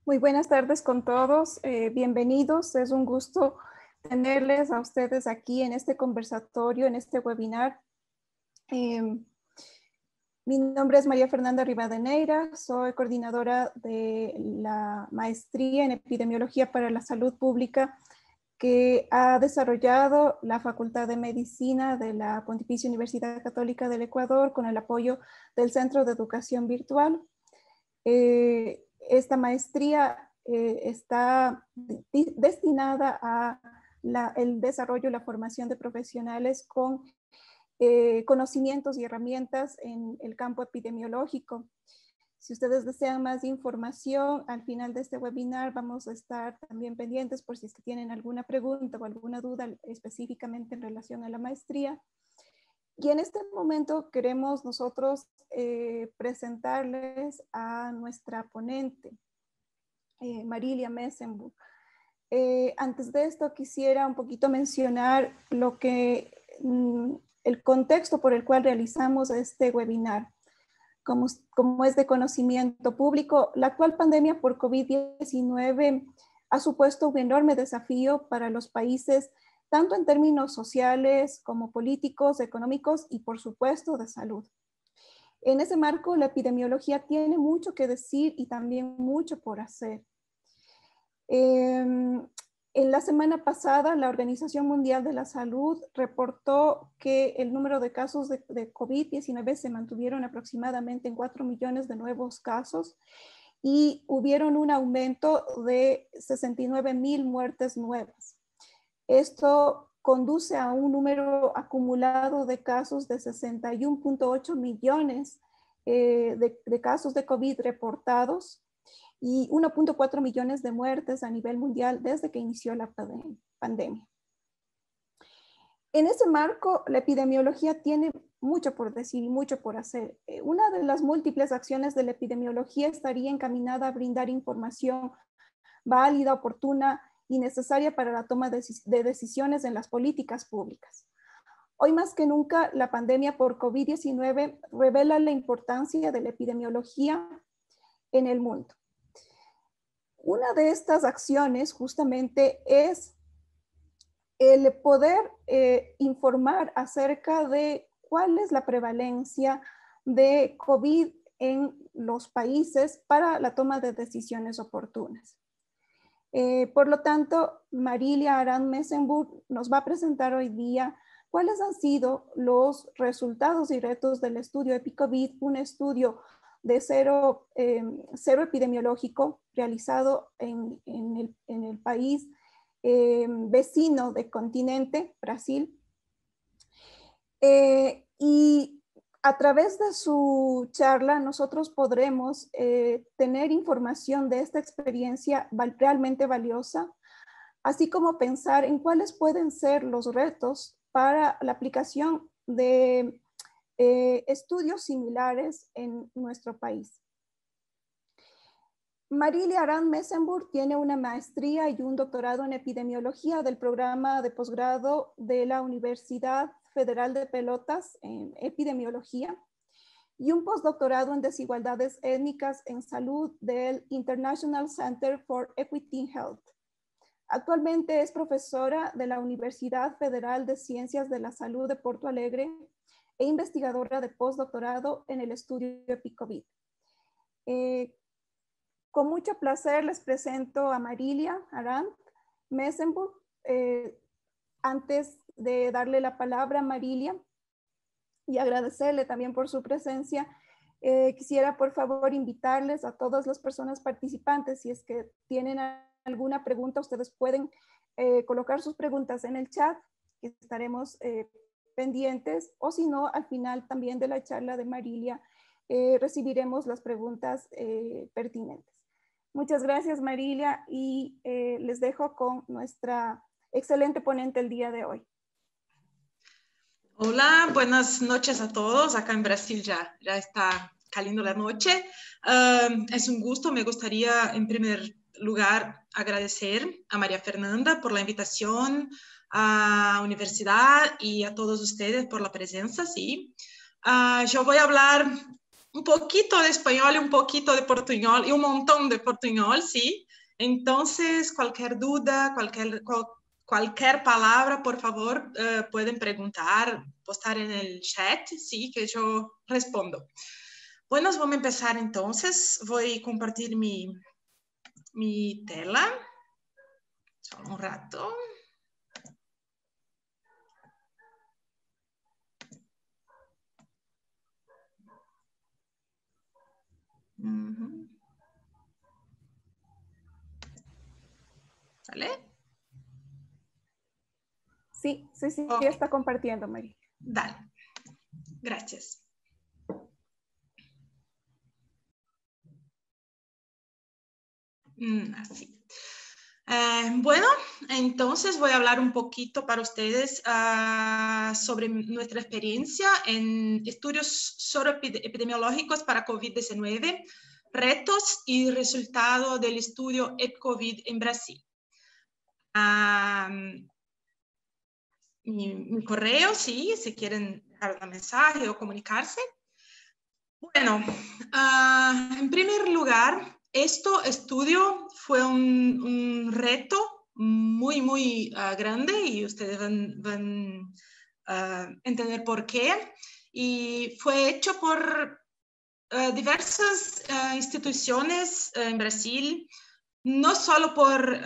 Muy buenas tardes con todos. Bienvenidos. Es un gusto tenerles a ustedes aquí en este conversatorio, en este webinar. Mi nombre es María Fernanda Rivadeneira. Soy coordinadora de la maestría en epidemiología para la salud pública que ha desarrollado la Facultad de Medicina de la Pontificia Universidad Católica del Ecuador con el apoyo del Centro de Educación Virtual. Esta maestría está destinada a el desarrollo y la formación de profesionales con conocimientos y herramientas en el campo epidemiológico. Si ustedes desean más información, al final de este webinar vamos a estar también pendientes por si es que tienen alguna pregunta o alguna duda específicamente en relación a la maestría. Y en este momento queremos nosotros presentarles a nuestra ponente, Marilia Messenburg. Antes de esto quisiera un poquito mencionar lo que, el contexto por el cual realizamos este webinar. Como es de conocimiento público, la actual pandemia por COVID-19 ha supuesto un enorme desafío para los países, tanto en términos sociales como políticos, económicos y por supuesto de salud. En ese marco, la epidemiología tiene mucho que decir y también mucho por hacer. En la semana pasada, la Organización Mundial de la Salud reportó que el número de casos de COVID-19 se mantuvieron aproximadamente en 4 millones de nuevos casos y hubieron un aumento de 69,000 muertes nuevas. Esto conduce a un número acumulado de casos de 61,8 millones de casos de COVID reportados y 1,4 millones de muertes a nivel mundial desde que inició la pandemia. En ese marco, la epidemiología tiene mucho por decir y mucho por hacer. Una de las múltiples acciones de la epidemiología estaría encaminada a brindar información válida, oportuna y necesaria para la toma de decisiones en las políticas públicas. Hoy más que nunca, la pandemia por COVID-19 revela la importancia de la epidemiología en el mundo. Una de estas acciones justamente es el poder informar acerca de cuál es la prevalencia de COVID en los países para la toma de decisiones oportunas. Por lo tanto, Marilia Arán Messenburg nos va a presentar hoy día cuáles han sido los resultados y retos del estudio EpiCovid, un estudio de cero epidemiológico realizado en el país vecino del continente, Brasil. Y a través de su charla nosotros podremos tener información de esta experiencia realmente valiosa, así como pensar en cuáles pueden ser los retos para la aplicación de estudios similares en nuestro país. Marilia Arán Messenburg tiene una maestría y un doctorado en epidemiología del programa de posgrado de la Universidad Federal de Pelotas en epidemiología y un postdoctorado en desigualdades étnicas en salud del International Center for Equity in Health. Actualmente es profesora de la Universidad Federal de Ciencias de la Salud de Porto Alegre e investigadora de postdoctorado en el estudio EpiCovid. Con mucho placer les presento a Marilia Arán Messenburg. Antes de darle la palabra a Marilia y agradecerle también por su presencia, quisiera por favor invitarles a todas las personas participantes, si es que tienen alguna pregunta, ustedes pueden colocar sus preguntas en el chat, que estaremos pendientes, o si no, al final también de la charla de Marilia recibiremos las preguntas pertinentes. Muchas gracias, Marilia, y les dejo con nuestra excelente ponente el día de hoy. Hola, buenas noches a todos. Acá en Brasil ya está cayendo la noche. Es un gusto. Me gustaría, en primer lugar, agradecer a María Fernanda por la invitación, a la universidad y a todos ustedes por la presencia. Sí. Yo voy a hablar un poquito de español y un poquito de portuñol y un montón de portuñol, ¿sí? Entonces, cualquier duda, cualquier palabra, por favor, pueden preguntar, postar en el chat, ¿sí? Que yo respondo. Bueno, vamos a empezar entonces. Voy a compartir mi tela. Solo un rato. ¿Sale? Sí, Okay. está compartiendo, María. Dale. Gracias. Así. Bueno, entonces voy a hablar un poquito para ustedes sobre nuestra experiencia en estudios epidemiológicos para COVID-19, retos y resultado del estudio EPCOVID en Brasil. Mi correo, sí, si quieren dar un mensaje o comunicarse. Bueno, en primer lugar, este estudio fue un reto muy grande y ustedes van a entender por qué. Y fue hecho por diversas instituciones en Brasil, no solo por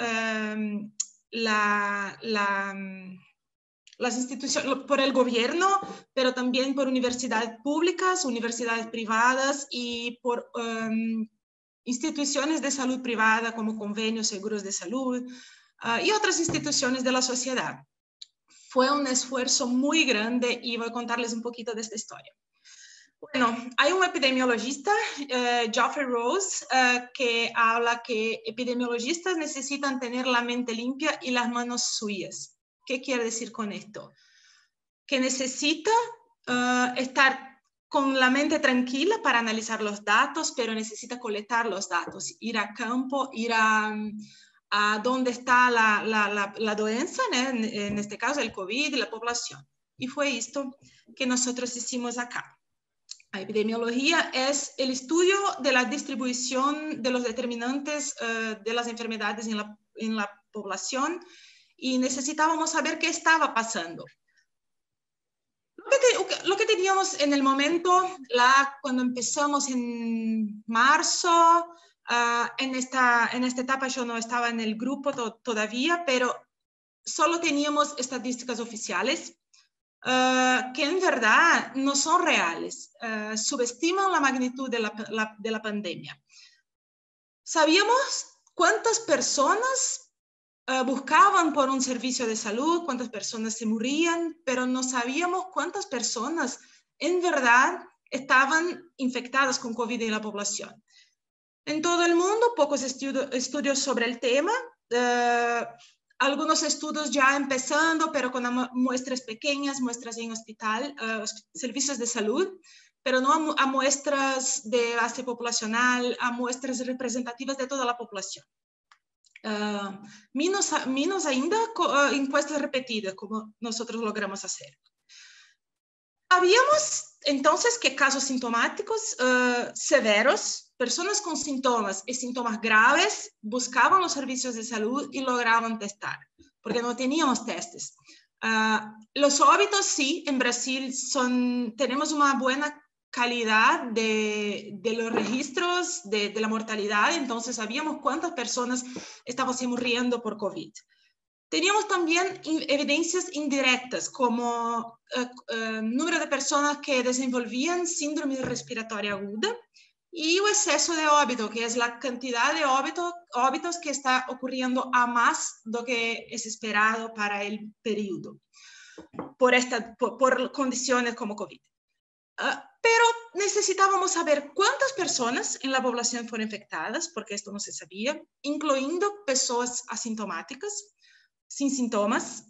las instituciones, por el gobierno, pero también por universidades públicas, universidades privadas y por instituciones de salud privada como convenios, seguros de salud y otras instituciones de la sociedad. Fue un esfuerzo muy grande y voy a contarles un poquito de esta historia. Bueno, hay un epidemiologista, Geoffrey Rose, que habla que epidemiologistas necesitan tener la mente limpia y las manos suyas. ¿Qué quiere decir con esto? Que necesita estar con la mente tranquila para analizar los datos, pero necesita colectar los datos, ir a campo, ir a dónde está la doença, ¿no? En este caso el COVID y la población. Y fue esto que nosotros hicimos acá. La epidemiología es el estudio de la distribución de los determinantes de las enfermedades en la población y necesitábamos saber qué estaba pasando. Lo que teníamos en el momento, cuando empezamos en marzo, en esta etapa yo no estaba en el grupo todavía, pero solo teníamos estadísticas oficiales que en verdad no son reales, subestiman la magnitud de la pandemia. Sabíamos cuántas personas buscaban por un servicio de salud, cuántas personas se morían, pero no sabíamos cuántas personas en verdad estaban infectadas con COVID en la población. En todo el mundo, pocos estudios sobre el tema, algunos estudios ya empezando, pero con muestras pequeñas, muestras en hospital, servicios de salud, pero no a muestras de base poblacional, a muestras representativas de toda la población. Menos ainda encuestas repetidas, como nosotros logramos hacer. Sabíamos entonces que casos sintomáticos severos, personas con síntomas y síntomas graves, buscaban los servicios de salud y lograban testar, porque no teníamos testes. Los óbitos, sí, en Brasil tenemos una buena calidad de los registros de la mortalidad, entonces sabíamos cuántas personas estaban muriendo por COVID. Teníamos también evidencias indirectas, como número de personas que desenvolvían síndrome respiratoria aguda y el exceso de óbito, que es la cantidad de óbitos que está ocurriendo a más de lo que es esperado para el periodo, por condiciones como COVID. Pero necesitábamos saber cuántas personas en la población fueron infectadas, porque esto no se sabía, incluyendo personas asintomáticas, sin síntomas.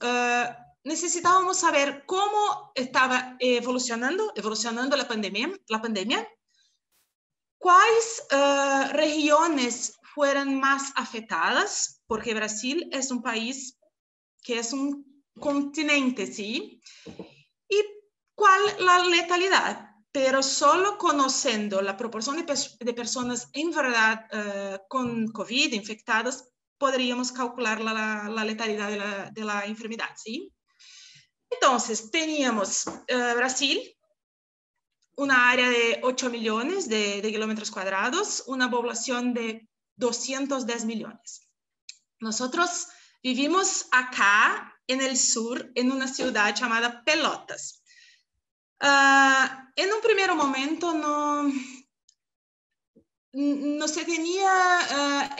Necesitábamos saber cómo estaba evolucionando la pandemia, cuáles regiones fueron más afectadas, porque Brasil es un país que es un continente, ¿sí? Y cuál la letalidad. pero solo conociendo la proporción de personas en verdad con COVID infectadas, podríamos calcular la letalidad de la enfermedad, ¿sí? Entonces, teníamos Brasil, una área de 8 millones de kilómetros cuadrados, una población de 210 millones. Nosotros vivimos acá en el sur, en una ciudad llamada Pelotas. En un primer momento no se tenía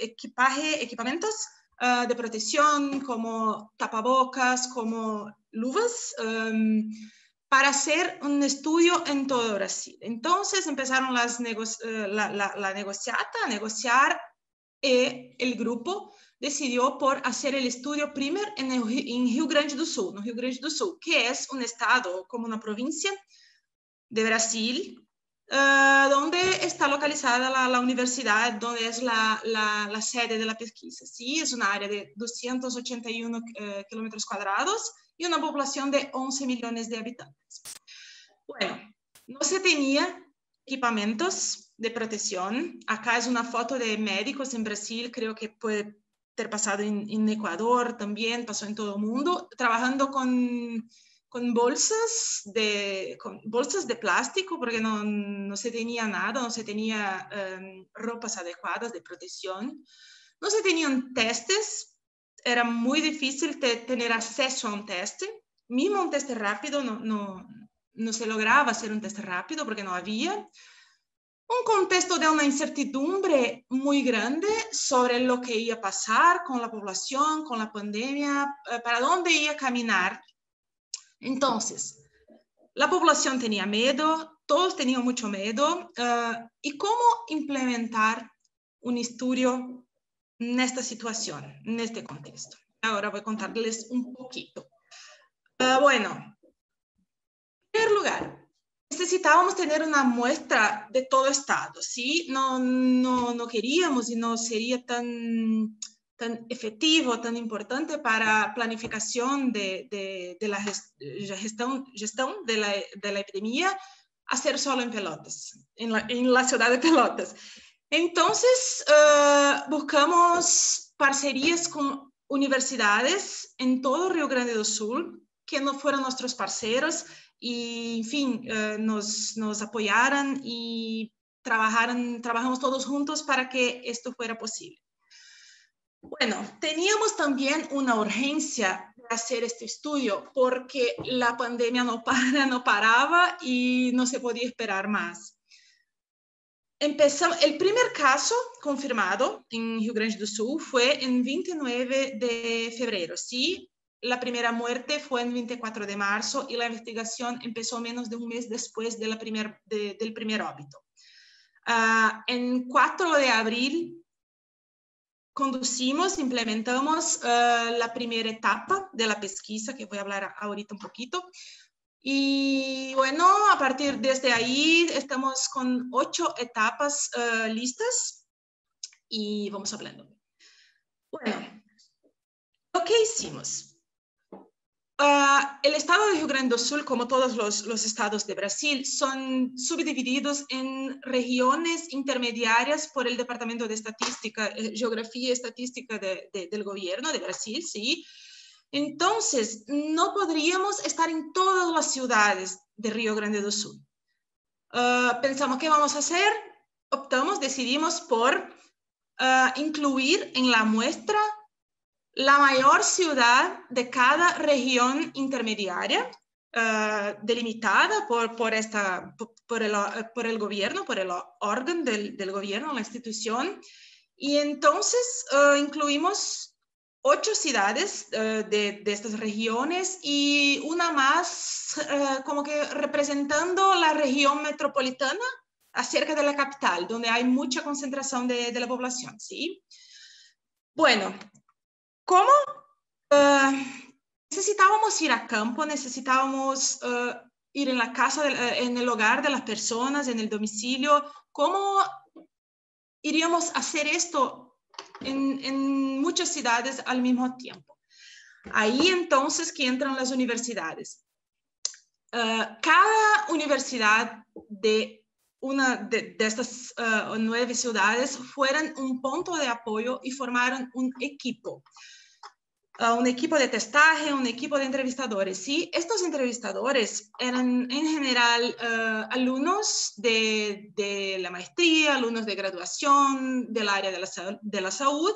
equipamientos de protección como tapabocas, como luvas, para hacer un estudio en todo Brasil. Entonces empezaron a negociar y el grupo decidió por hacer el estudio primero en Rio Grande do Sul, no Rio Grande do Sul, que es un estado como una provincia de Brasil, donde está localizada la universidad, donde es la sede de la pesquisa. Sí, es una área de 281 kilómetros cuadrados y una población de 11 millones de habitantes. Bueno, no se tenía equipamientos de protección. Acá es una foto de médicos en Brasil, creo que puede ter pasado en Ecuador también, pasó en todo el mundo, trabajando con bolsas de plástico, porque no se tenía nada, no se tenía ropas adecuadas de protección, no se tenían testes, era muy difícil tener acceso a un teste, mismo un teste rápido no se lograba hacer un teste rápido porque no había. Un contexto de una incertidumbre muy grande sobre lo que iba a pasar con la población, con la pandemia, para dónde iba a caminar. Entonces, la población tenía miedo, todos tenían mucho miedo. ¿Y cómo implementar un estudio en esta situación, en este contexto? Ahora voy a contarles un poquito. Bueno, en primer lugar, necesitábamos tener una muestra de todo estado, ¿sí? No queríamos y no sería tan efectivo, tan importante para planificación de la gestión de la epidemia, hacer solo en Pelotas, en la ciudad de Pelotas. Entonces, buscamos parcerías con universidades en todo Rio Grande do Sul, que no fueran nuestros parceros, y, en fin, nos apoyaran y trabajamos todos juntos para que esto fuera posible. Bueno, teníamos también una urgencia de hacer este estudio porque la pandemia no paraba y no se podía esperar más. El primer caso confirmado en Rio Grande do Sul fue en 29 de febrero, ¿sí? La primera muerte fue en 24 de marzo y la investigación empezó menos de un mes después del primer óbito. En 4 de abril implementamos la primera etapa de la pesquisa, que voy a hablar ahorita un poquito. Y bueno, a partir desde ahí estamos con 8 etapas listas y vamos hablando. Bueno, lo que hicimos. El estado de Rio Grande do Sul, como todos los estados de Brasil, son subdivididos en regiones intermediarias por el Departamento de Estadística, Geografía y Estadística del gobierno de Brasil, ¿sí? Entonces, no podríamos estar en todas las ciudades de Rio Grande do Sul. Pensamos, ¿qué vamos a hacer? Decidimos por incluir en la muestra la mayor ciudad de cada región intermediaria, delimitada por el gobierno, por el órgano del gobierno, la institución. Y entonces incluimos 8 ciudades de estas regiones y una más como que representando la región metropolitana acerca de la capital, donde hay mucha concentración de la población, ¿sí? Bueno, ¿cómo? Necesitábamos ir a campo, necesitábamos ir en la casa, en el hogar de las personas, en el domicilio. ¿Cómo iríamos a hacer esto en muchas ciudades al mismo tiempo? Ahí entonces que entran las universidades. cada universidad de una de estas 9 ciudades fueron un punto de apoyo y formaron un equipo de testaje, un equipo de entrevistadores. ¿Sí? Estos entrevistadores eran en general alumnos de la maestría, alumnos de graduación del área de la salud,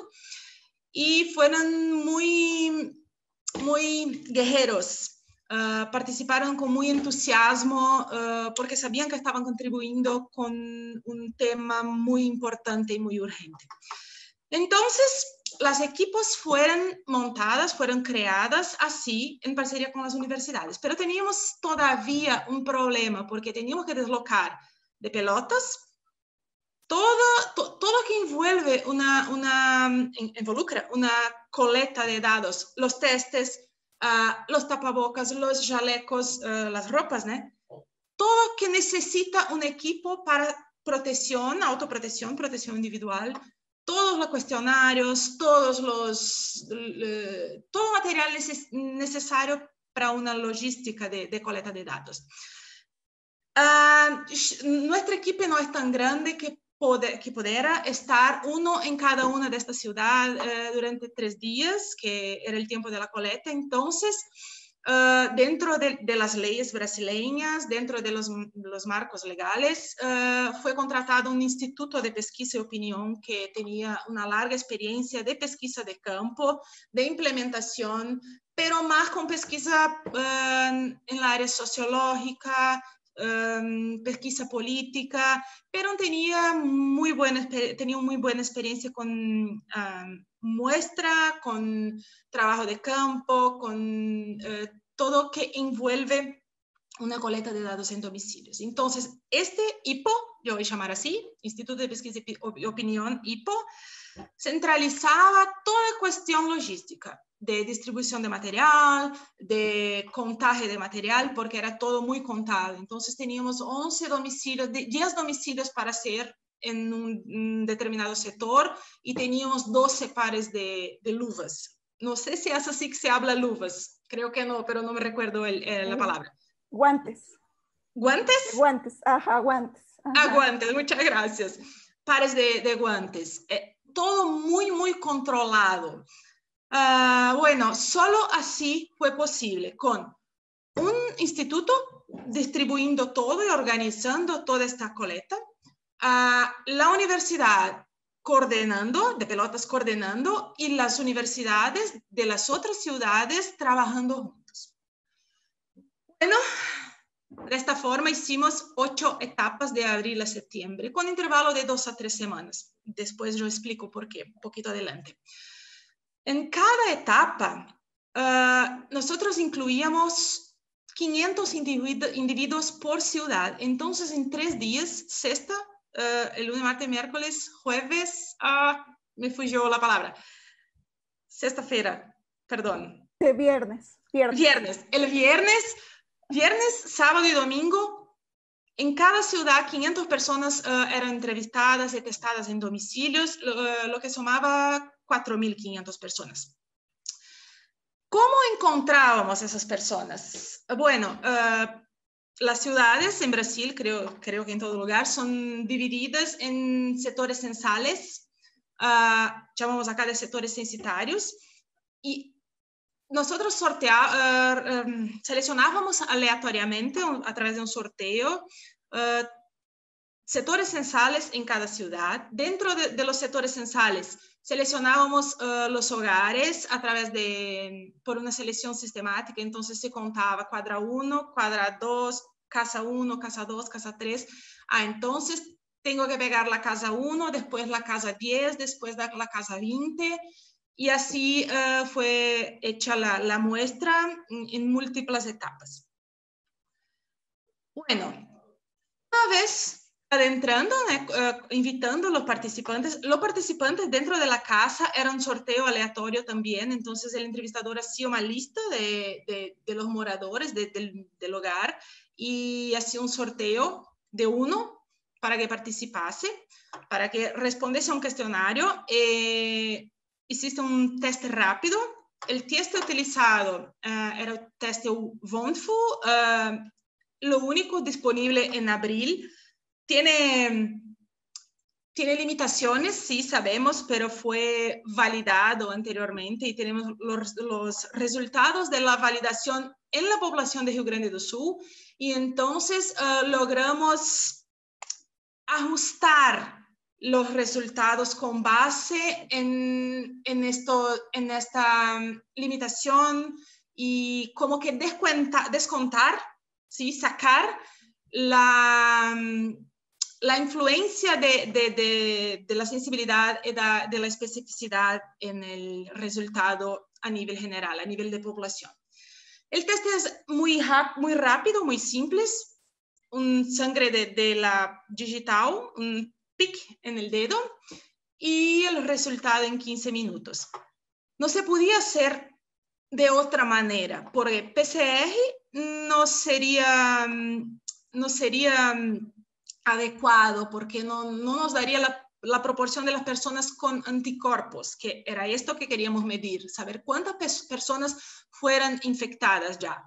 y fueron muy guerreros. Participaron con muy entusiasmo porque sabían que estaban contribuyendo con un tema muy importante y muy urgente. Entonces, las equipos fueron montadas, fueron creadas así en parcería con las universidades, pero teníamos todavía un problema porque teníamos que deslocar de Pelotas todo que involucra una colecta de datos, los testes, los tapabocas, los chalecos, las ropas, ¿no? Todo que necesita un equipo para protección, autoprotección, protección individual, todos los cuestionarios, todo material necesario para una logística de colecta de datos. Nuestro equipo no es tan grande que pudiera estar uno en cada una de estas ciudades durante 3 días, que era el tiempo de la colecta. Entonces, dentro de las leyes brasileñas, dentro de los marcos legales, fue contratado un instituto de pesquisa y opinión que tenía una larga experiencia de pesquisa de campo, de implementación, pero más con pesquisa en la área sociológica, pesquisa política, pero tenía muy buena experiencia con muestra, con trabajo de campo, con todo que envuelve una colecta de datos en domicilios. Entonces, este IPO, yo voy a llamar así, Instituto de Pesquisa y Opinión, IPO, centralizaba toda cuestión logística, de distribución de material, de contaje de material, porque era todo muy contado. Entonces teníamos 10 domicilios para hacer en un determinado sector y teníamos 12 pares de luvas. No sé si es así que se habla luvas, creo que no, pero no me recuerdo la palabra. Guantes. ¿Guantes? Guantes, ajá, guantes. Ajá. Guantes, muchas gracias. Pares de guantes. Todo muy controlado. Bueno, solo así fue posible, con un instituto distribuyendo todo y organizando toda esta colecta, la universidad coordinando, de Pelotas coordinando, y las universidades de las otras ciudades trabajando juntos. Bueno, de esta forma hicimos 8 etapas de abril a septiembre, con intervalo de 2 a 3 semanas. Después yo explico por qué, un poquito adelante. En cada etapa, nosotros incluíamos 500 individuos por ciudad. Entonces, en 3 días, sexta, el lunes, martes, miércoles, jueves, me fugió la palabra. Sexta-feira, perdón. Viernes. El viernes, sábado y domingo, en cada ciudad 500 personas eran entrevistadas y testadas en domicilios, lo que sumaba 4.500 personas. ¿Cómo encontrábamos esas personas? Bueno, las ciudades en Brasil, creo que en todo lugar, son divididas en sectores censales, llamamos acá de sectores censitarios, y nosotros seleccionábamos aleatoriamente a través de un sorteo sectores censales en cada ciudad. Dentro de los sectores censales seleccionábamos los hogares por una selección sistemática. Entonces se contaba cuadra 1, cuadra 2, casa 1, casa 2, casa 3. Entonces tengo que pegar la casa 1, después la casa 10, después la casa 20. Y así fue hecha la muestra en múltiples etapas. Bueno, una vez adentrando, invitando a los participantes dentro de la casa, era un sorteo aleatorio también. Entonces el entrevistador hacía una lista de los moradores del hogar y hacía un sorteo de uno para que participase, para que respondiese a un cuestionario. Hiciste un test rápido. El test utilizado era el test WONDFU, lo único disponible en abril. Tiene limitaciones, sí, sabemos, pero fue validado anteriormente y tenemos los resultados de la validación en la población de Rio Grande do Sul, y entonces logramos ajustar los resultados con base en esta limitación y como que descontar, ¿sí? Sacar la influencia de la sensibilidad y de la especificidad en el resultado a nivel general, a nivel de población. El test es muy rápido, muy simple. Un sangre de la digital, un pic en el dedo y el resultado en 15 minutos. No se podía hacer de otra manera, porque PCR no sería adecuado, porque no nos daría la proporción de las personas con anticuerpos, que era esto que queríamos medir, saber cuántas personas fueran infectadas ya.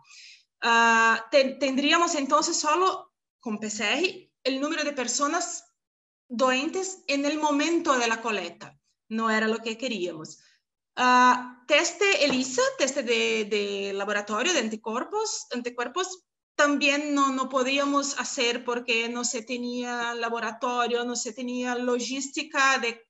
Tendríamos entonces solo con PCR el número de personas doentes en el momento de la colecta. No era lo que queríamos. Teste ELISA, teste de laboratorio de anticuerpos, también no podíamos hacer porque no se tenía laboratorio, no se tenía logística de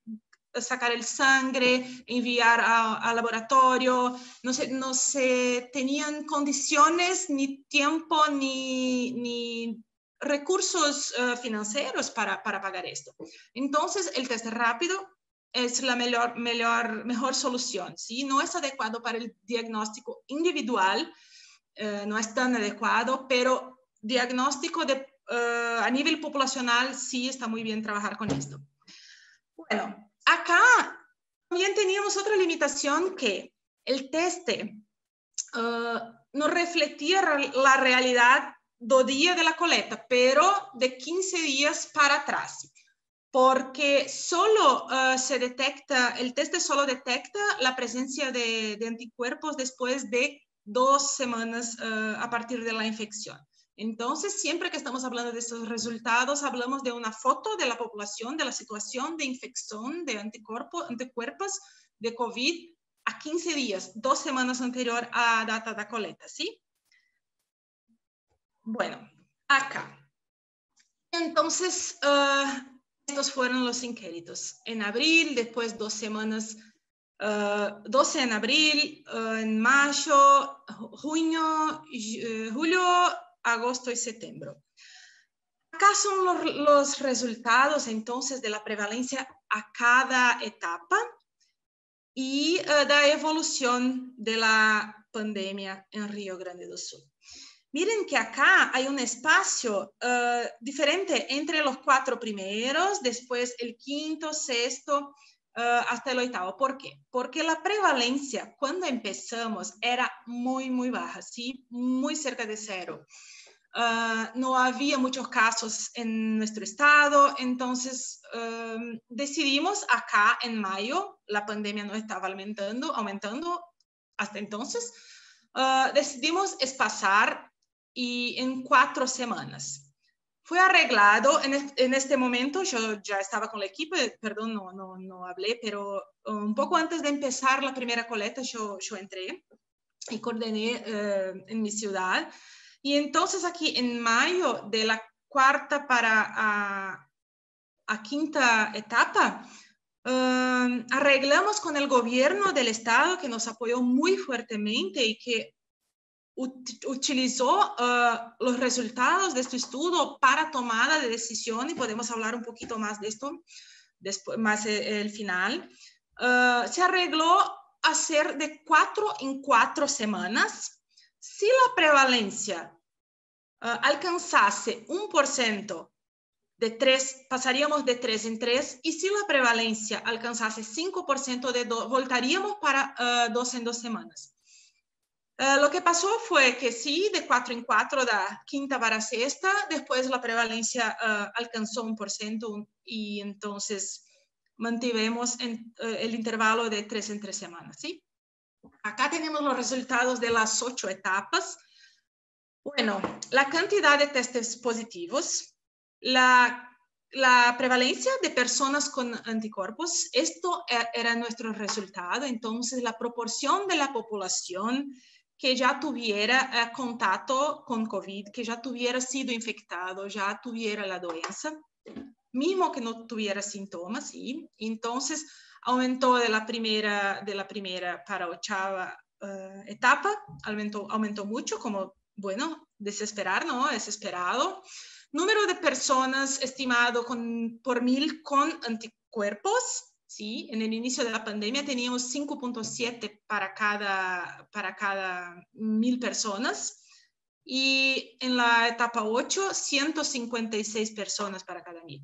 sacar el sangre, enviar al laboratorio, no se tenían condiciones, ni tiempo, ni recursos financieros para pagar esto. Entonces, el test rápido es la mejor solución, ¿sí? No es adecuado para el diagnóstico individual, no es tan adecuado, pero diagnóstico a nivel poblacional sí está muy bien trabajar con esto. Bueno, acá también teníamos otra limitación, que el teste no reflectía la realidad do día de la colecta, pero de 15 días para atrás, porque solo el teste solo detecta la presencia de anticuerpos después de 2 semanas a partir de la infección. Entonces, siempre que estamos hablando de estos resultados, hablamos de una foto de la población, de la situación de infección de anticuerpos de COVID a 15 días, 2 semanas anterior a data da coleta, ¿sí? Bueno, acá. Entonces, estos fueron los inquéritos. En abril, después 2 semanas, 12 en abril, en mayo, junio, julio, agosto y septiembre. Acá son los resultados entonces de la prevalencia a cada etapa y la evolución de la pandemia en Río Grande do Sul. Miren que acá hay un espacio diferente entre los 4 primeros, después el quinto, sexto, hasta el octavo. ¿Por qué? Porque la prevalencia cuando empezamos era muy, muy baja, ¿sí? Muy cerca de 0. No había muchos casos en nuestro estado, entonces decidimos acá en mayo, la pandemia no estaba aumentando hasta entonces, decidimos espaciar y en 4 semanas. Fue arreglado en este momento, yo ya estaba con el equipo, perdón, no hablé, pero un poco antes de empezar la primera colecta yo entré y coordiné en mi ciudad. Y entonces aquí en mayo de la 4ª para a 5ª etapa, arreglamos con el gobierno del estado, que nos apoyó muy fuertemente y que utilizó los resultados de este estudio para tomada de decisión, y podemos hablar un poquito más de esto después, más el final. Se arregló hacer de 4 en 4 semanas. Si la prevalencia alcanzase 1%, de 3, pasaríamos de 3 en 3, y si la prevalencia alcanzase 5% de 2, voltaríamos para 2 en 2 semanas. Lo que pasó fue que sí, de 4 en 4, da 5ª para 6ª, después la prevalencia alcanzó 1% y entonces mantuvimos el intervalo de 3 en 3 semanas, ¿sí? Acá tenemos los resultados de las 8 etapas. Bueno, la cantidad de testes positivos, la prevalencia de personas con anticuerpos, esto era nuestro resultado. Entonces, la proporción de la población que ya tuviera contacto con COVID, que ya tuviera sido infectado, ya tuviera la doença, mismo que no tuviera síntomas, ¿sí? Entonces, aumentó de la primera para octava etapa, aumentó mucho, como, bueno, desesperar, ¿no? Es esperado. Número de personas estimado por 1000 con anticuerpos, ¿sí? En el inicio de la pandemia teníamos 5.7 para cada 1000 personas. Y en la etapa 8, 156 personas para cada 1000,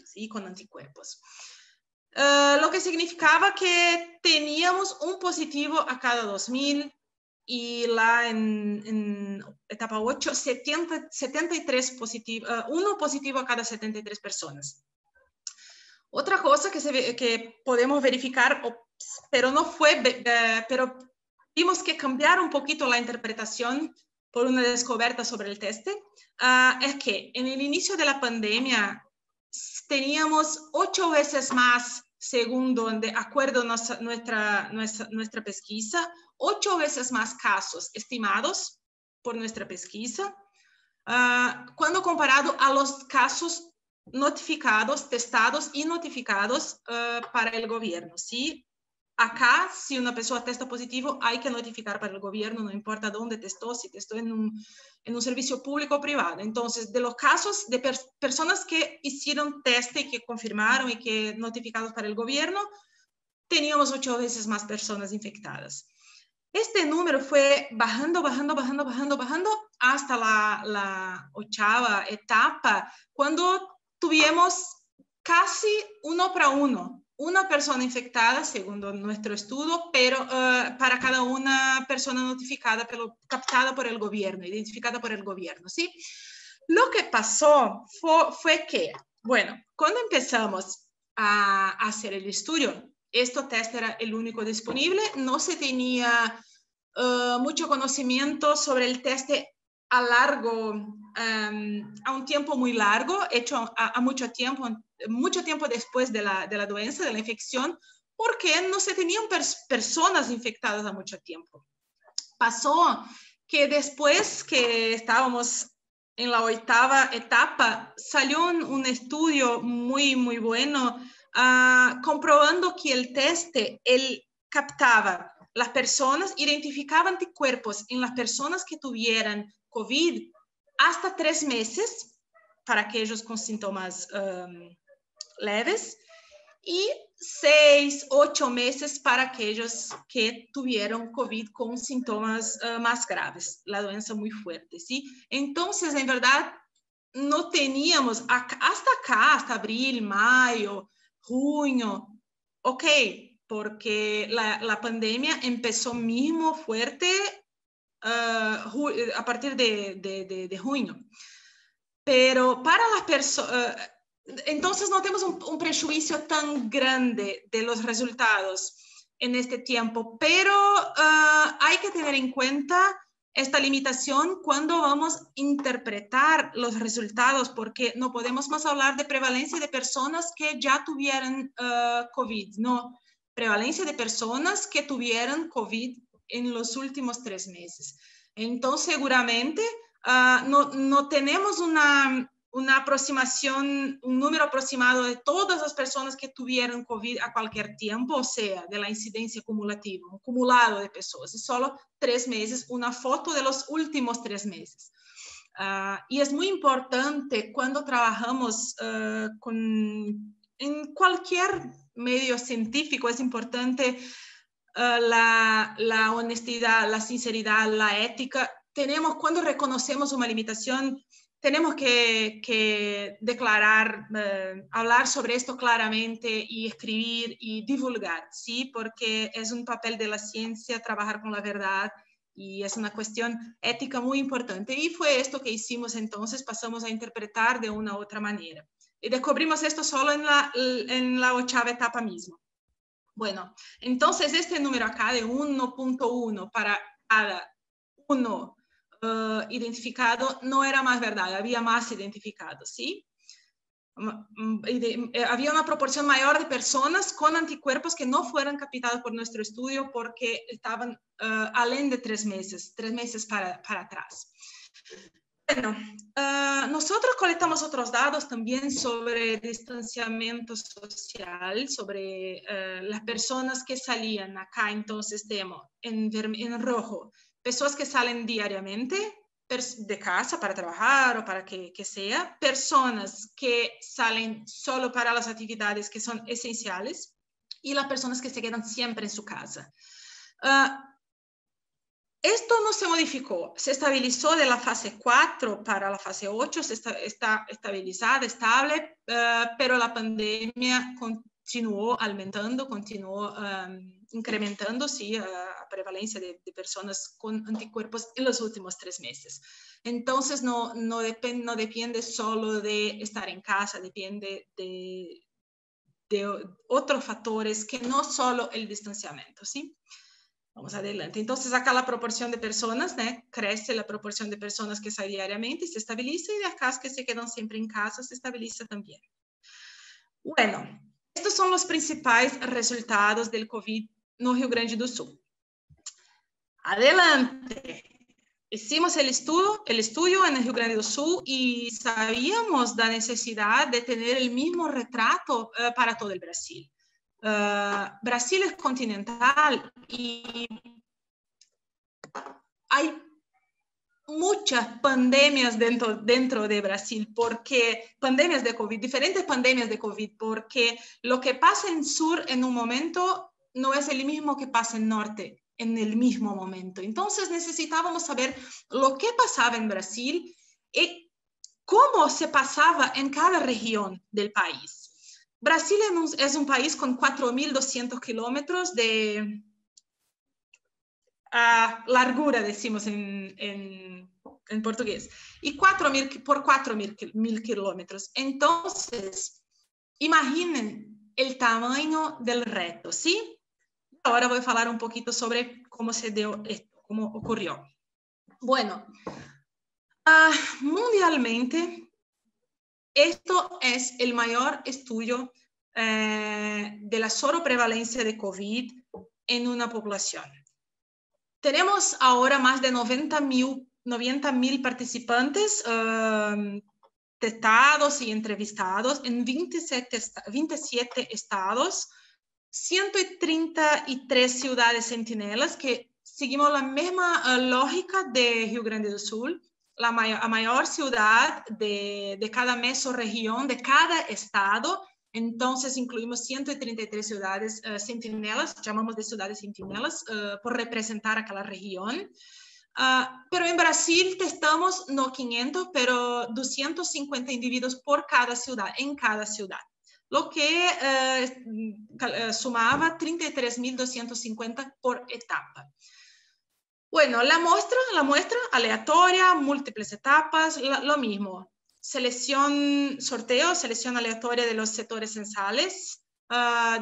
¿sí? Con anticuerpos. Lo que significaba que teníamos un positivo a cada 2000 y en etapa 8, 73 uno positivo a cada 73 personas. Otra cosa que podemos verificar, pero no fue, pero tuvimos que cambiar un poquito la interpretación por una descubierta sobre el teste, es que en el inicio de la pandemia teníamos 8 veces más, según de acuerdo a nuestra pesquisa, 8 veces más casos estimados por nuestra pesquisa, cuando comparado a los casos notificados, testados y notificados para el gobierno, ¿sí? Acá, si una persona testa positivo, hay que notificar para el gobierno, no importa dónde testó, si testó en un servicio público o privado. Entonces, de los casos de personas que hicieron teste y que confirmaron y que notificados para el gobierno, teníamos 8 veces más personas infectadas. Este número fue bajando hasta la octava etapa, cuando tuvimos casi 1 para 1, una persona infectada, según nuestro estudio, pero para cada una persona notificada, pero captada por el gobierno, identificada por el gobierno, ¿sí? Lo que pasó fue que, bueno, cuando empezamos a hacer el estudio, este test era el único disponible, no se tenía mucho conocimiento sobre el test a un tiempo muy largo, hecho a mucho tiempo después de la doença, de la infección, porque no se tenían personas infectadas a mucho tiempo. Pasó que después que estábamos en la octava etapa, salió un estudio muy, muy bueno comprobando que el test, él captaba las personas, identificaba anticuerpos en las personas que tuvieran COVID hasta 3 meses para aquellos con síntomas leves y 6, 8 meses para aquellos que tuvieron COVID con síntomas más graves, la doença muy fuerte, ¿sí? Entonces, en verdad, no teníamos, hasta acá, hasta abril, mayo, junio, ok, porque la pandemia empezó mismo fuerte a partir de junio. Pero para las personas, entonces no tenemos un prejuicio tan grande de los resultados en este tiempo, pero hay que tener en cuenta esta limitación cuando vamos a interpretar los resultados, porque no podemos más hablar de prevalencia de personas que ya tuvieran COVID, no, prevalencia de personas que tuvieran COVID en los últimos 3 meses. Entonces, seguramente no tenemos una aproximación, un número aproximado de todas las personas que tuvieron COVID a cualquier tiempo, o sea, de la incidencia acumulativa, un acumulado de personas, es solo 3 meses, una foto de los últimos 3 meses. Y es muy importante cuando trabajamos en cualquier medio científico, es importante la honestidad, la sinceridad, la ética. Cuando reconocemos una limitación, tenemos que declarar, hablar sobre esto claramente y escribir y divulgar, ¿sí? Porque es un papel de la ciencia trabajar con la verdad y es una cuestión ética muy importante. Y fue esto que hicimos entonces, pasamos a interpretar de una u otra manera. Y descubrimos esto solo en la octava etapa misma. Bueno, entonces este número acá de 1.1 para cada 1 identificado no era más verdad, había más identificados, ¿sí? Había una proporción mayor de personas con anticuerpos que no fueron captados por nuestro estudio porque estaban além de 3 meses para atrás. Bueno, nosotros colectamos otros datos también sobre distanciamiento social, sobre las personas que salían acá, entonces tenemos en rojo, personas que salen diariamente de casa para trabajar o para que sea, personas que salen solo para las actividades que son esenciales y las personas que se quedan siempre en su casa. Esto no se modificó, se estabilizó de la fase 4 para la fase 8, está estabilizada, estable, pero la pandemia continuó aumentando, continuó incrementando, sí, la prevalencia de personas con anticuerpos en los últimos 3 meses. Entonces, no depende solo de estar en casa, depende de otros factores que no solo el distanciamiento, ¿sí? Vamos adelante. Entonces, acá la proporción de personas, ¿no? Crece la proporción de personas que salen diariamente y se estabiliza, y de acá que se quedan siempre en casa se estabiliza también. Bueno, estos son los principales resultados del COVID no Rio Grande do Sul. Adelante. Hicimos el estudio en el Rio Grande do Sul y sabíamos la necesidad de tener el mismo retrato para todo el Brasil. Brasil es continental y hay muchas pandemias dentro de Brasil, porque pandemias de COVID, diferentes pandemias de COVID, porque lo que pasa en sur en un momento no es el mismo que pasa en norte en el mismo momento. Entonces necesitábamos saber lo que pasaba en Brasil y cómo se pasaba en cada región del país. Brasil es un país con 4.200 kilómetros de largura, decimos en portugués, y 4.000 kilómetros. Entonces, imaginen el tamaño del reto, ¿sí? Ahora voy a hablar un poquito sobre cómo se dio esto, cómo ocurrió. Bueno, mundialmente, esto es el mayor estudio de la sobreprevalencia de COVID en una población. Tenemos ahora más de 90.000 participantes testados y entrevistados en 27 estados, 133 ciudades centinelas, que seguimos la misma lógica de Rio Grande do Sul. La mayor ciudad de cada mesorregión, de cada estado. Entonces incluimos 133 ciudades centinelas, llamamos de ciudades centinelas, por representar a cada región. Pero en Brasil testamos no 500, pero 250 individuos por cada ciudad, en cada ciudad, lo que sumaba 33.250 por etapa. Bueno, la muestra aleatoria, múltiples etapas, lo mismo. Sorteo, selección aleatoria de los sectores censales.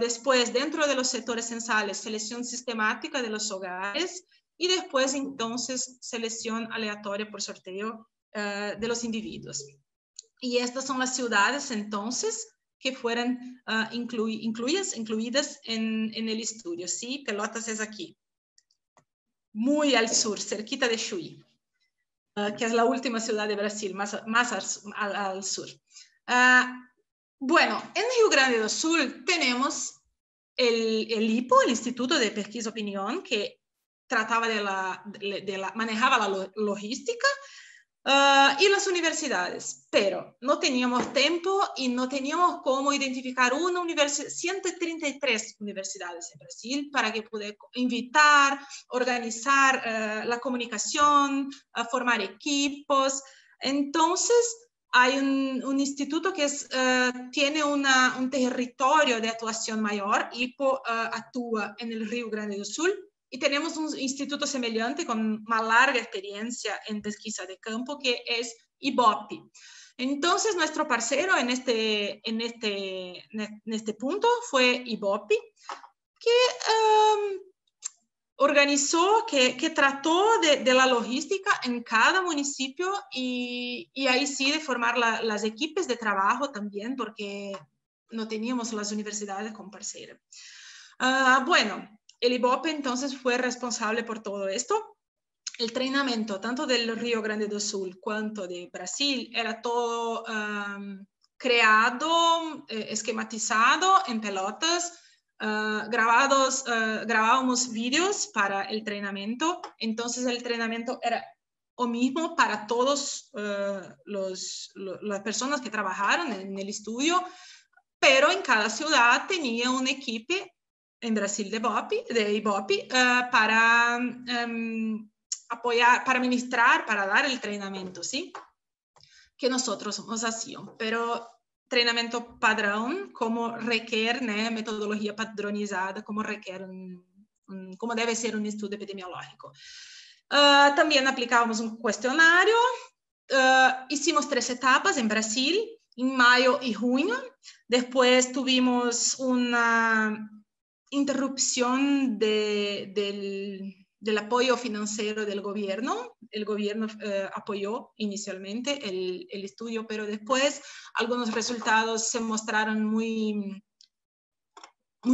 Después, dentro de los sectores censales, selección sistemática de los hogares. Y después, entonces, selección aleatoria por sorteo de los individuos. Y estas son las ciudades, entonces, que fueron incluidas en el estudio. ¿Sí? Pelotas es aquí. Muy al sur, cerquita de Chuí, que es la última ciudad de Brasil, más al sur. Bueno, en Rio Grande do Sul tenemos el IPO, el Instituto de Pesquisa Opinión, que trataba manejaba la logística, y las universidades, pero no teníamos tiempo y no teníamos cómo identificar una universidad, 133 universidades en Brasil, para que pudiera invitar, organizar la comunicación, formar equipos. Entonces, hay un instituto que tiene un territorio de actuación mayor, IPO actúa en el Rio Grande do Sul, y tenemos un instituto semejante con una larga experiencia en pesquisa de campo, que es IBOPI. Entonces, nuestro parcero en este punto fue IBOPI, que organizó, que trató de la logística en cada municipio y ahí sí de formar las equipes de trabajo también, porque no teníamos las universidades como parceira. Bueno, el IBOP entonces fue responsable por todo esto. El entrenamiento tanto del Río Grande do Sul cuanto de Brasil era todo creado, esquematizado en pelotas, grabábamos vídeos para el entrenamiento. Entonces el entrenamiento era lo mismo para todos las personas que trabajaron en el estudio, pero en cada ciudad tenía un equipo en Brasil de IBOP para apoyar, para ministrar, para dar el entrenamiento, ¿sí? Que nosotros nos hacíamos, pero entrenamiento padrón, como requiere, ¿no? Metodología padronizada, como requiere como debe ser un estudio epidemiológico. También aplicábamos un cuestionario, hicimos 3 etapas en Brasil, en mayo y junio. Después tuvimos una interrupción del apoyo financiero del gobierno. El gobierno apoyó inicialmente el estudio, pero después algunos resultados se mostraron muy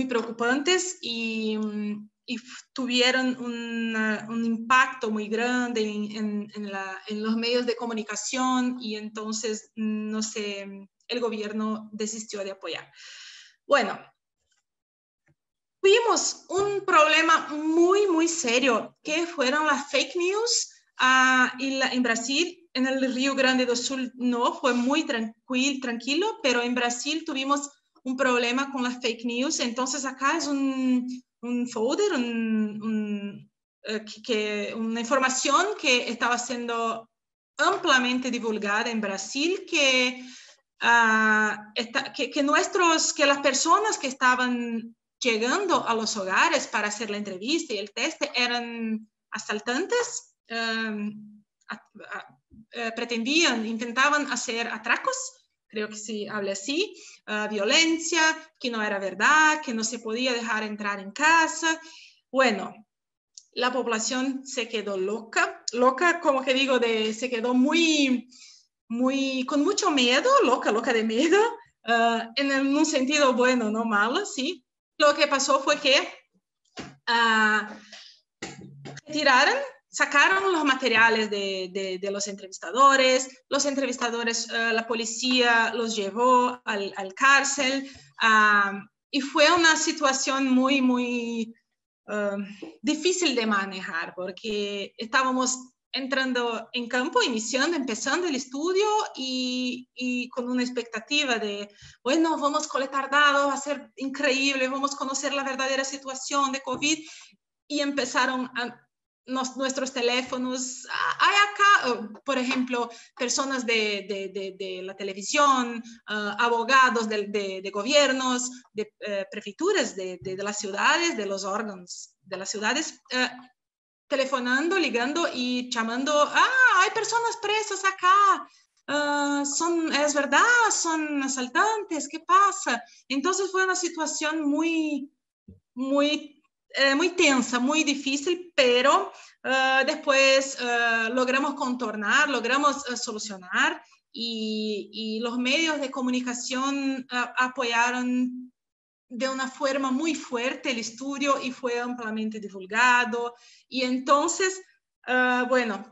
preocupantes y tuvieron un impacto muy grande en los medios de comunicación y entonces, no sé, el gobierno desistió de apoyar. Bueno, tuvimos un problema muy serio, que fueron las fake news en Brasil. En el Río Grande do Sul no, fue muy tranquilo, pero en Brasil tuvimos un problema con las fake news. Entonces acá es un folder, una información que estaba siendo ampliamente divulgada en Brasil, que las personas que estaban llegando a los hogares para hacer la entrevista y el test eran asaltantes, intentaban hacer atracos, creo que se habla así, violencia, que no era verdad, que no se podía dejar entrar en casa. Bueno, la población se quedó loca, como que digo, se quedó con mucho miedo, loca de miedo, en un sentido bueno, no malo, sí. Lo que pasó fue que sacaron los materiales de los entrevistadores, la policía los llevó al cárcel, y fue una situación muy difícil de manejar, porque estábamos entrando en campo, empezando el estudio y con una expectativa de, bueno, vamos a colectar datos, va a ser increíble, vamos a conocer la verdadera situación de COVID, y empezaron nuestros teléfonos. Hay acá, por ejemplo, personas de la televisión, abogados de gobiernos, de prefecturas de las ciudades, de los órganos de las ciudades, telefonando, ligando y llamando, hay personas presas acá, es verdad, son asaltantes, ¿qué pasa? Entonces fue una situación muy tensa, muy difícil, pero después logramos contornar, logramos solucionar, y los medios de comunicación apoyaron de una forma muy fuerte el estudio y fue ampliamente divulgado. Y entonces, bueno,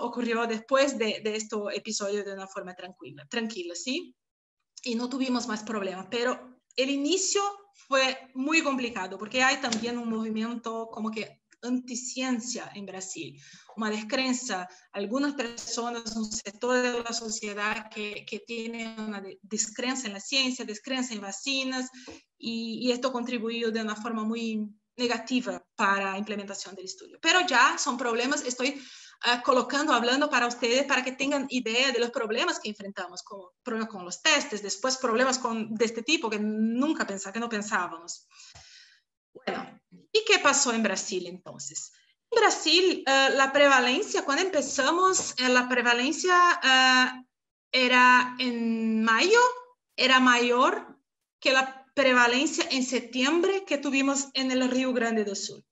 ocurrió después de este episodio de una forma tranquila, ¿sí? Y no tuvimos más problemas, pero el inicio fue muy complicado porque hay también un movimiento como que anticiencia en Brasil, una descrenza, algunas personas, un sector de la sociedad que tiene una descrenza en la ciencia, descrenza en vacinas, y esto contribuyó de una forma muy negativa para la implementación del estudio. Pero ya son problemas, estoy hablando para ustedes para que tengan idea de los problemas que enfrentamos, como problemas con los testes, después problemas de este tipo que no pensábamos. Bueno, ¿y qué pasó en Brasil entonces? En Brasil, la prevalencia, cuando empezamos, la prevalencia era en mayo, era mayor que la prevalencia en septiembre que tuvimos en el Río Grande do Sul.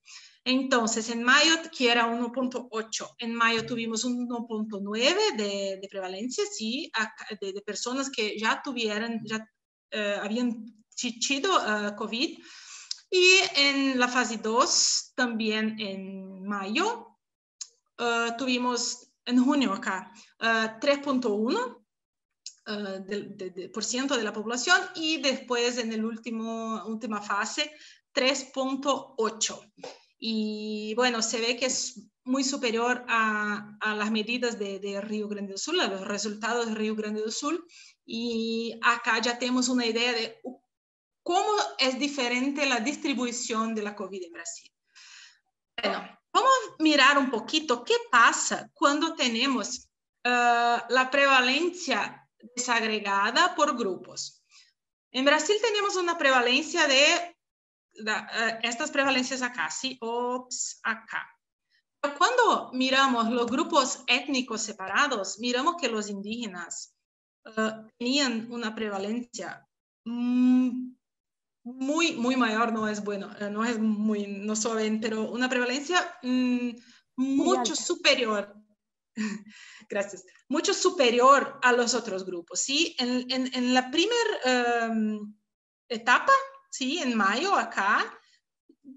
Entonces, en mayo, que era 1.8, en mayo tuvimos 1.9 de prevalencia, sí, de personas que ya habían chichido COVID. Y en la fase 2, también en mayo, tuvimos en junio acá 3.1%. Por ciento de la población, y después en el última fase 3.8, y bueno, se ve que es muy superior a las medidas de Río Grande do Sul, a los resultados de Río Grande do Sul, y acá ya tenemos una idea de cómo es diferente la distribución de la COVID en Brasil. Bueno, vamos a mirar un poquito qué pasa cuando tenemos la prevalencia desagregada por grupos. En Brasil tenemos una prevalencia de estas prevalencias acá, ¿sí? Acá. Pero cuando miramos los grupos étnicos separados, miramos que los indígenas tenían una prevalencia muy mayor, no es bueno, no es muy, no saben, pero una prevalencia mucho superior. Gracias. Mucho superior a los otros grupos, ¿sí? En la primera etapa, ¿sí? En mayo, acá,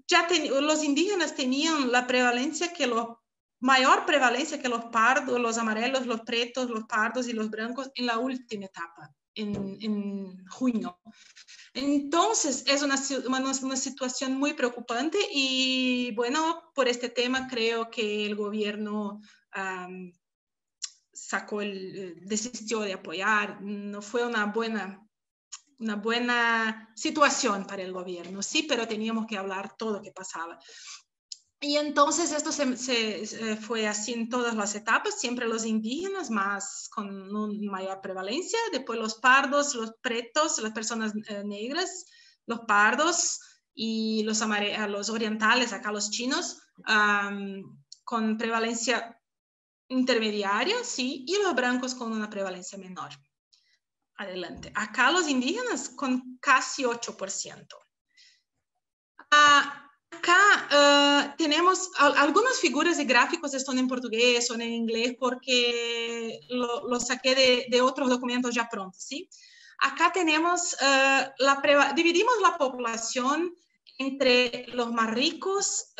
ya los indígenas tenían la prevalencia mayor prevalencia que los pardos, los amarelos, los pretos, los pardos y los blancos en la última etapa, en junio. Entonces, es una situación muy preocupante y, bueno, por este tema creo que el gobierno desistió de apoyar. No fue una buena situación para el gobierno, sí, pero teníamos que hablar todo lo que pasaba. Y entonces esto se fue así en todas las etapas, siempre los indígenas más con una mayor prevalencia, después los pardos, los pretos, las personas negras, los pardos y los orientales, acá los chinos, con prevalencia intermediaria, sí, y los blancos con una prevalencia menor. Adelante. Acá los indígenas con casi 8%. Acá tenemos algunas figuras y gráficos, están en portugués o en inglés porque lo saqué de otros documentos ya pronto, ¿sí? Acá tenemos, dividimos la población entre los más ricos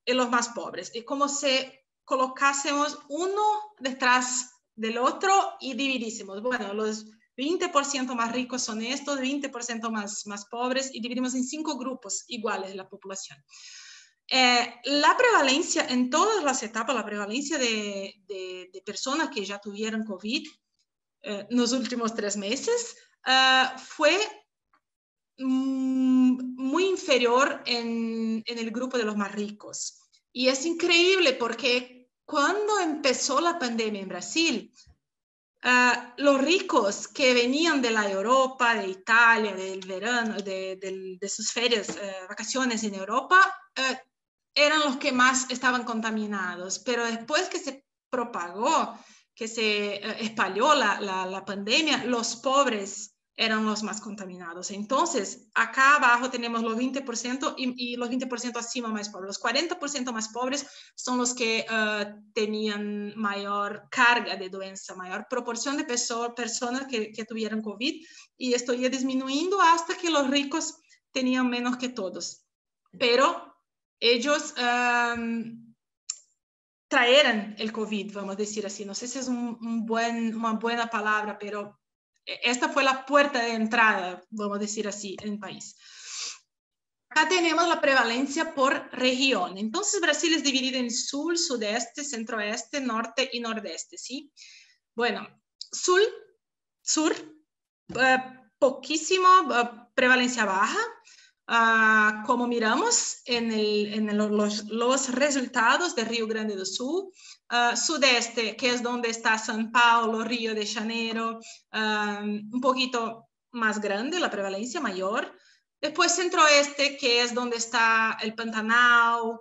y los más pobres, y como si colocásemos uno detrás del otro y dividísemos. Bueno, los 20% más ricos son estos, 20% más pobres, y dividimos en 5 grupos iguales de la población. La prevalencia en todas las etapas, la prevalencia de personas que ya tuvieron COVID en los últimos 3 meses fue muy inferior en el grupo de los más ricos. Y es increíble porque cuando empezó la pandemia en Brasil, los ricos que venían de la Europa, de Italia, del verano, de sus ferias, vacaciones en Europa, eran los que más estaban contaminados. Pero después que se propagó, que se espalhó la pandemia, los pobres eran los más contaminados. Entonces, acá abajo tenemos los 20% y los 20% acima más pobres. Los 40% más pobres son los que tenían mayor carga de doença, mayor proporción de personas que tuvieron COVID, y esto iba disminuyendo hasta que los ricos tenían menos que todos. Pero ellos traeran el COVID, vamos a decir así. No sé si es una buena palabra, pero esta fue la puerta de entrada, vamos a decir así, en el país. Acá tenemos la prevalencia por región. Entonces, Brasil es dividido en sur, sudeste, centro-oeste, norte y nordeste, ¿sí? Bueno, sur, poquísimo, prevalencia baja. Como miramos en los resultados de Río Grande do Sul, sudeste, que es donde está São Paulo, Río de Janeiro, un poquito más grande, la prevalencia mayor. Después centro-oeste, que es donde está el Pantanal,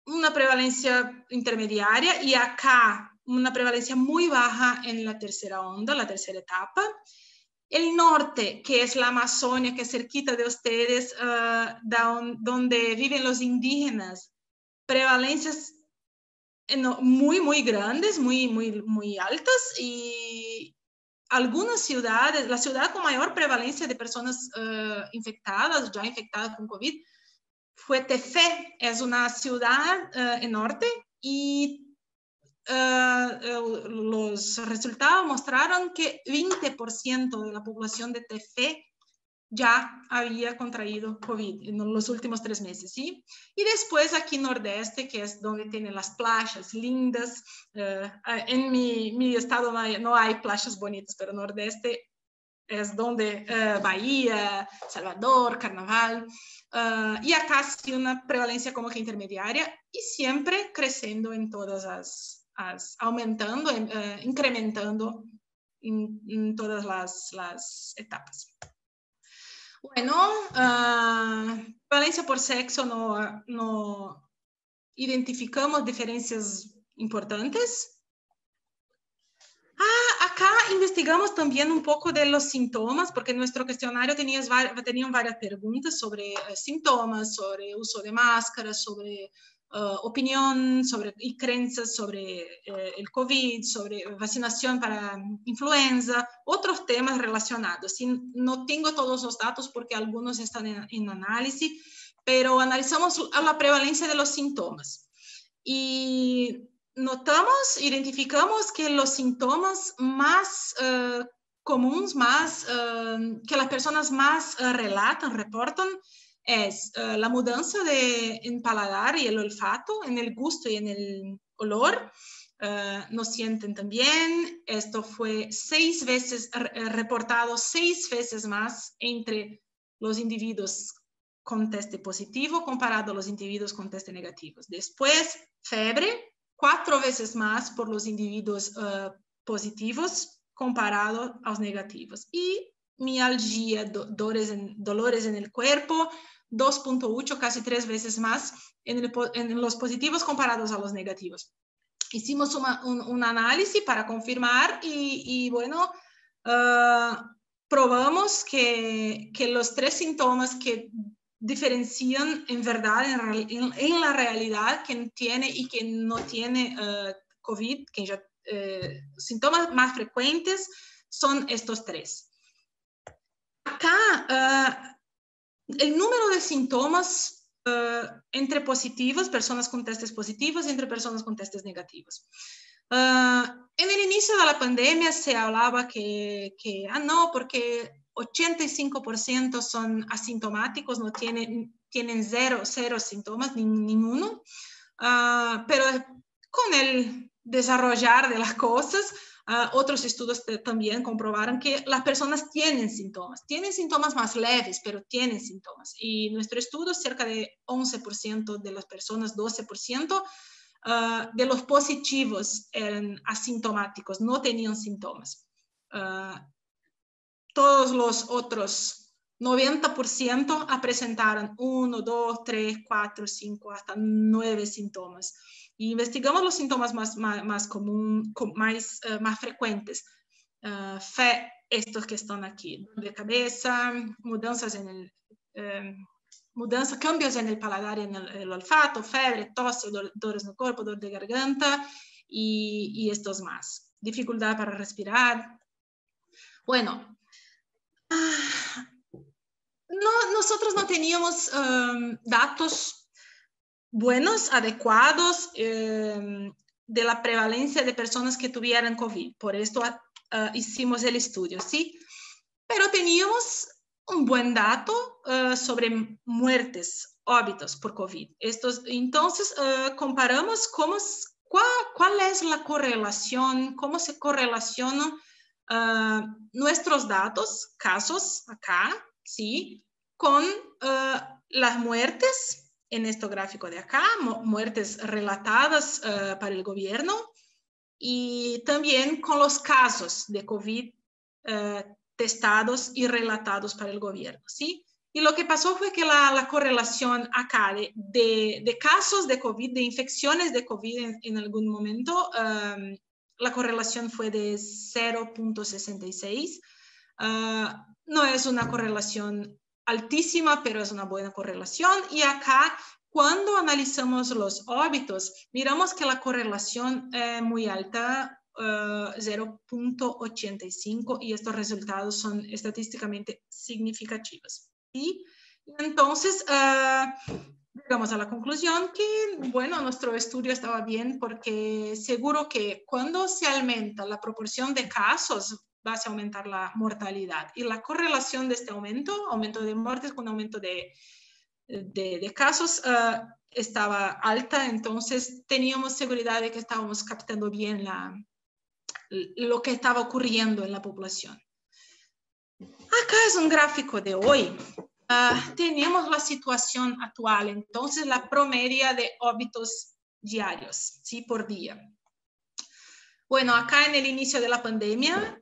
una prevalencia intermediaria, y acá una prevalencia muy baja en la tercera onda, la tercera etapa. El norte, que es la Amazonia, que es cerquita de ustedes, donde viven los indígenas, prevalencias muy, muy grandes, muy, muy, muy altas, y algunas ciudades, la ciudad con mayor prevalencia de personas infectadas, ya infectadas con COVID, fue Tefé. Es una ciudad en norte, y los resultados mostraron que 20% de la población de Tefé ya había contraído COVID en los últimos 3 meses, ¿sí? Y después aquí Nordeste, que es donde tienen las playas lindas. En mi estado no hay playas bonitas, pero Nordeste es donde Bahía, Salvador, Carnaval. Y acá sí una prevalencia como que intermediaria, y siempre creciendo en todas aumentando, incrementando en todas las etapas. Bueno, prevalencia por sexo no identificamos diferencias importantes. Acá investigamos también un poco de los síntomas, porque nuestro cuestionario tenía varias preguntas sobre síntomas, sobre uso de máscaras, sobre opinión y creencias sobre el COVID, sobre vacunación para influenza, otros temas relacionados. No tengo todos los datos porque algunos están en análisis, pero analizamos la prevalencia de los síntomas. Y identificamos que los síntomas más comunes, que las personas más reportan, es la mudanza en paladar y el olfato, en el gusto y en el olor. Nos sienten también. Esto fue reportado 6 veces más entre los individuos con teste positivo comparado a los individuos con teste negativos. Después, fiebre, 4 veces más por los individuos positivos comparado a los negativos. Y mialgia, dolores en el cuerpo, 2.8, casi 3 veces más en los positivos comparados a los negativos. Hicimos un análisis para confirmar y bueno, probamos que los 3 síntomas que diferencian en verdad, en la realidad, quien tiene y quien no tiene COVID, síntomas más frecuentes son estos 3. Acá, el número de síntomas entre positivos, personas con testes positivos, y entre personas con testes negativos. En el inicio de la pandemia se hablaba que no, porque 85% son asintomáticos, no tienen cero síntomas, ninguno. Pero con el desarrollar de las cosas, otros estudios también comprobaron que las personas tienen síntomas más leves, pero tienen síntomas. Y nuestro estudio, cerca de 11% de las personas, 12%, de los positivos eran asintomáticos, no tenían síntomas. Todos los otros 90% presentaron 1, 2, 3, 4, 5, hasta 9 síntomas. Y investigamos los síntomas más frecuentes. Estos que están aquí: dolor de cabeza, cambios en el paladar y en el olfato, fiebre, tos, dolores en el cuerpo, dolor de garganta y estos más. Dificultad para respirar. Bueno, nosotros no teníamos datos buenos, adecuados de la prevalencia de personas que tuvieran COVID. Por esto hicimos el estudio, ¿sí? Pero teníamos un buen dato sobre muertes, óbitos por COVID. Entonces, comparamos cuál es la correlación, cómo se correlacionan nuestros datos, casos acá, ¿sí? Con las muertes, en este gráfico de acá, muertes relatadas para el gobierno, y también con los casos de COVID testados y relatados para el gobierno, ¿sí? Y lo que pasó fue que la correlación acá de casos de COVID, de infecciones de COVID en algún momento, la correlación fue de 0.66. No es una correlación altísima, pero es una buena correlación. Y acá, cuando analizamos los óbitos, miramos que la correlación es muy alta, 0.85, y estos resultados son estadísticamente significativos. ¿Sí? Entonces, llegamos a la conclusión que, bueno, nuestro estudio estaba bien, porque seguro que cuando se aumenta la proporción de casos, va a aumentar la mortalidad. Y la correlación de este aumento de muertes con aumento de casos, estaba alta. Entonces teníamos seguridad de que estábamos captando bien lo que estaba ocurriendo en la población. Acá es un gráfico de hoy. Tenemos la situación actual, entonces la promedia de óbitos diarios, ¿sí? Por día. Bueno, acá en el inicio de la pandemia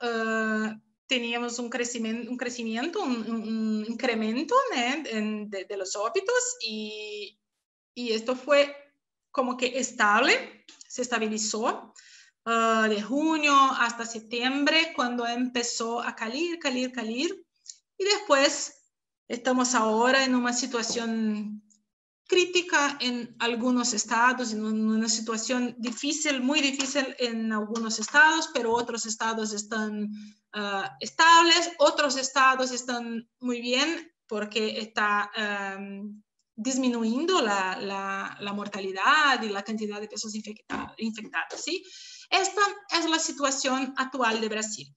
teníamos un crecimiento, un incremento, ¿no? de los óbitos, y esto fue como que estable, se estabilizó de junio hasta septiembre, cuando empezó a calir, y después estamos ahora en una situación crítica en algunos estados, en una situación difícil, muy difícil en algunos estados, pero otros estados están estables, otros estados están muy bien porque está disminuyendo la mortalidad y la cantidad de personas infectadas, ¿sí? Esta es la situación actual de Brasil.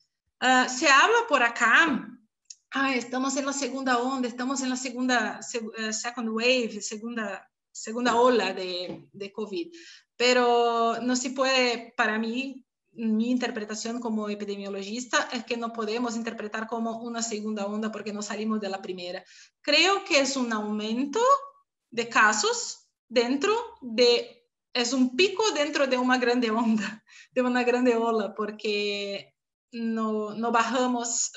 Se habla por acá, estamos en la segunda onda, estamos en la second wave, segunda ola de COVID. Pero no se puede, para mí, mi interpretación como epidemiologista es que no podemos interpretar como una segunda onda porque no salimos de la primera. Creo que es un aumento de casos es un pico dentro de una grande onda, de una grande ola, porque no bajamos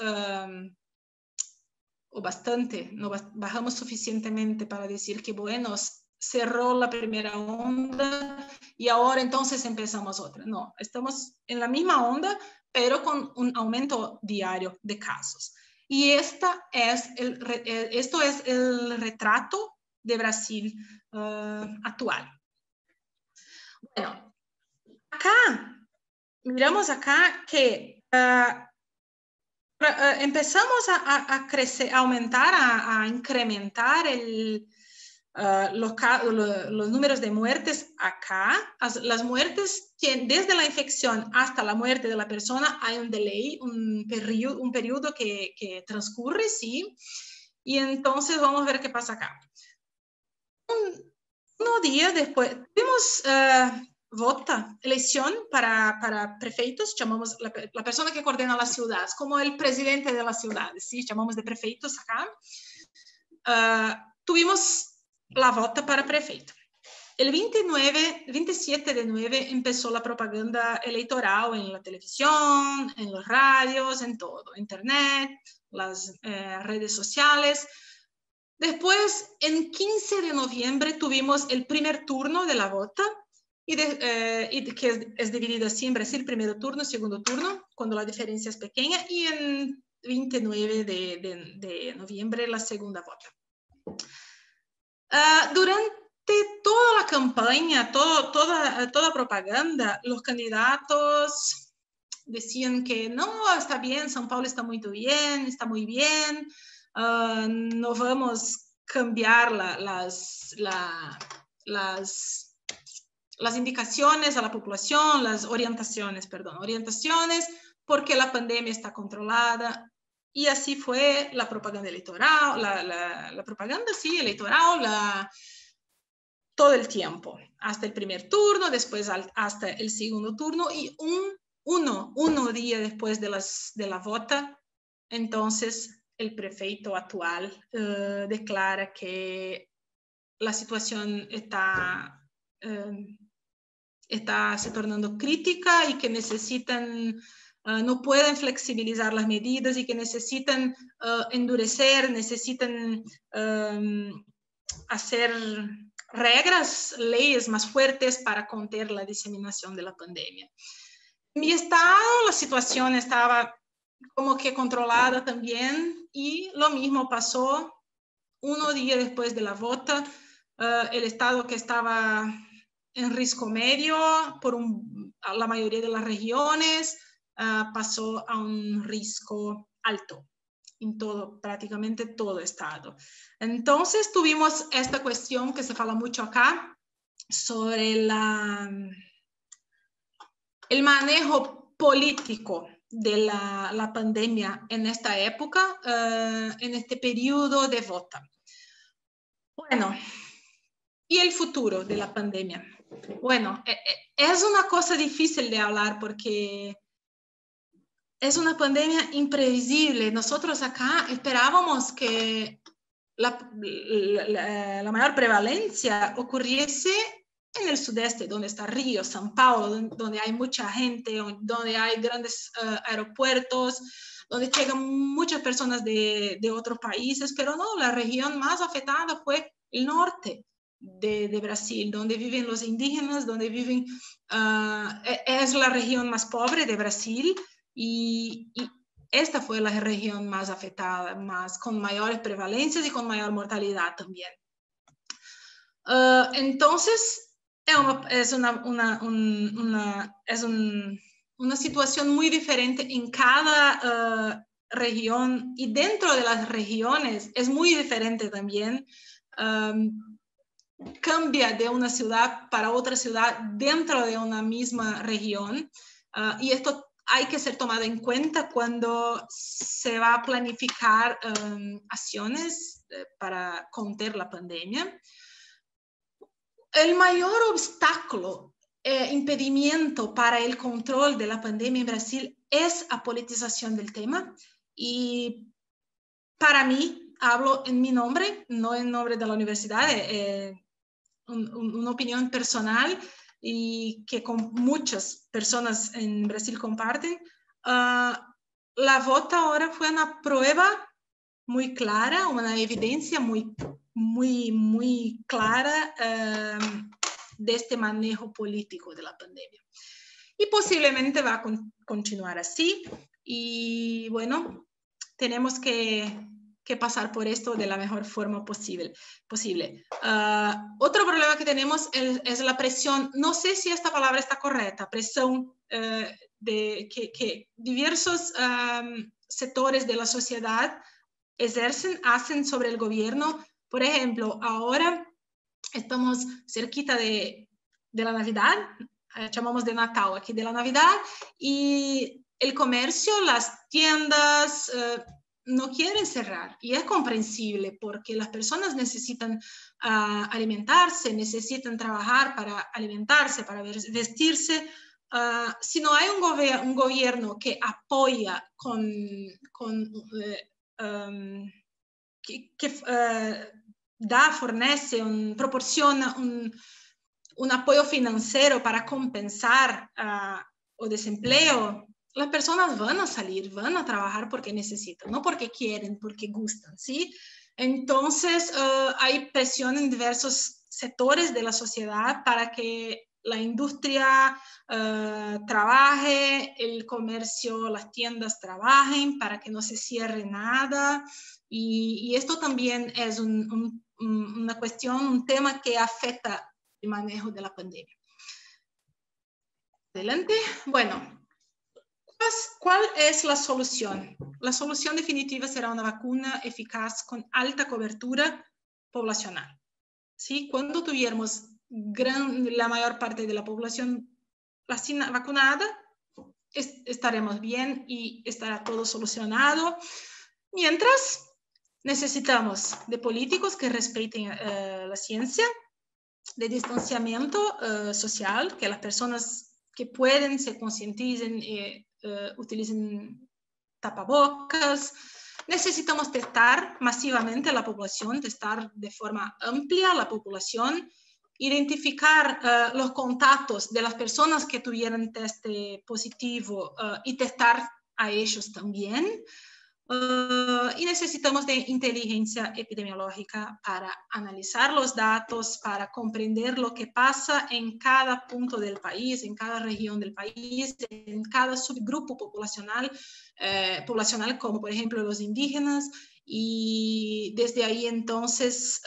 o bastante, no bajamos suficientemente para decir que, bueno, cerró la primera onda y ahora entonces empezamos otra. No, estamos en la misma onda, pero con un aumento diario de casos. Y esto es el retrato de Brasil actual. Bueno, acá, miramos acá que empezamos a crecer, a aumentar, a incrementar los números de muertes acá. Las muertes, desde la infección hasta la muerte de la persona, hay un delay, un periodo que transcurre, ¿sí? Y entonces vamos a ver qué pasa acá. Unos días después, tuvimos elección para prefeitos, llamamos la persona que coordena las ciudades, como el presidente de las ciudades, ¿sí? Llamamos de prefeitos acá. Tuvimos la vota para prefeito. El 27 de 9 empezó la propaganda electoral en la televisión, en los radios, en todo, internet, las redes sociales. Después, en 15 de noviembre, tuvimos el primer turno de la vota, que es dividido así en Brasil, primero turno, segundo turno, cuando la diferencia es pequeña, y en 29 de noviembre la segunda vota. Durante toda la campaña, toda propaganda, los candidatos decían que no, está bien, São Paulo está muy bien, no vamos a cambiar las indicaciones a la población, las orientaciones, porque la pandemia está controlada. Y así fue la propaganda electoral, la propaganda, sí, electoral, todo el tiempo, hasta el primer turno, después hasta el segundo turno, y uno día después de la vota, entonces el prefeito actual declara que la situación está se tornando crítica y que necesitan, no pueden flexibilizar las medidas y que necesitan endurecer, necesitan hacer leyes más fuertes para contener la diseminación de la pandemia. En mi estado, la situación estaba como que controlada también, y lo mismo pasó 1 día después de la vota. El estado que estaba en riesgo medio la mayoría de las regiones pasó a un riesgo alto en prácticamente todo estado. Entonces tuvimos esta cuestión que se habla mucho acá sobre el manejo político de la pandemia en esta época, en este periodo de vota. Bueno, ¿y el futuro de la pandemia? Bueno, es una cosa difícil de hablar porque es una pandemia imprevisible. Nosotros acá esperábamos que la mayor prevalencia ocurriese en el sudeste, donde está Río, São Paulo, donde hay mucha gente, donde hay grandes aeropuertos, donde llegan muchas personas de otros países, pero no, la región más afectada fue el norte de Brasil, donde viven los indígenas, donde viven, es la región más pobre de Brasil, y esta fue la región más afectada, con mayores prevalencias y con mayor mortalidad también. Entonces, es una situación muy diferente en cada región, y dentro de las regiones es muy diferente también. Cambia de una ciudad para otra ciudad dentro de una misma región, y esto hay que ser tomado en cuenta cuando se va a planificar acciones para contener la pandemia. El mayor obstáculo, impedimento para el control de la pandemia en Brasil es la politización del tema, y para mí, hablo en mi nombre, no en nombre de la universidad, una opinión personal y que con muchas personas en Brasil comparten. La vota ahora fue una prueba muy clara, una evidencia muy clara de este manejo político de la pandemia. Y posiblemente va a continuar así. Y bueno, tenemos que pasar por esto de la mejor forma posible. Otro problema que tenemos es la presión, no sé si esta palabra está correcta, presión que diversos sectores de la sociedad hacen sobre el gobierno. Por ejemplo, ahora estamos cerquita de la Navidad, llamamos de Natal aquí, de la Navidad, y el comercio, las tiendas no quieren cerrar, y es comprensible porque las personas necesitan alimentarse, necesitan trabajar para alimentarse, para vestirse. Si no hay un gobierno que apoya fornece, proporciona un apoyo financiero para compensar el desempleo, las personas van a salir, van a trabajar porque necesitan, no porque quieren, porque gustan, ¿sí? Entonces, hay presión en diversos sectores de la sociedad para que la industria trabaje, el comercio, las tiendas trabajen, para que no se cierre nada. Y esto también es una cuestión, un tema que afecta el manejo de la pandemia. Adelante. Bueno, ¿cuál es la solución? La solución definitiva será una vacuna eficaz con alta cobertura poblacional. ¿Sí? Cuando tuviéramos la mayor parte de la población vacunada, estaremos bien y estará todo solucionado. Mientras, necesitamos de políticos que respeten la ciencia, de distanciamiento social, que las personas que pueden se concienticen y utilicen tapabocas. Necesitamos testar masivamente a la población, testar de forma amplia a la población, identificar los contactos de las personas que tuvieran test positivo y testar a ellos también. y necesitamos de inteligencia epidemiológica para analizar los datos, para comprender lo que pasa en cada punto del país, en cada región del país, en cada subgrupo poblacional, como por ejemplo los indígenas, y desde ahí entonces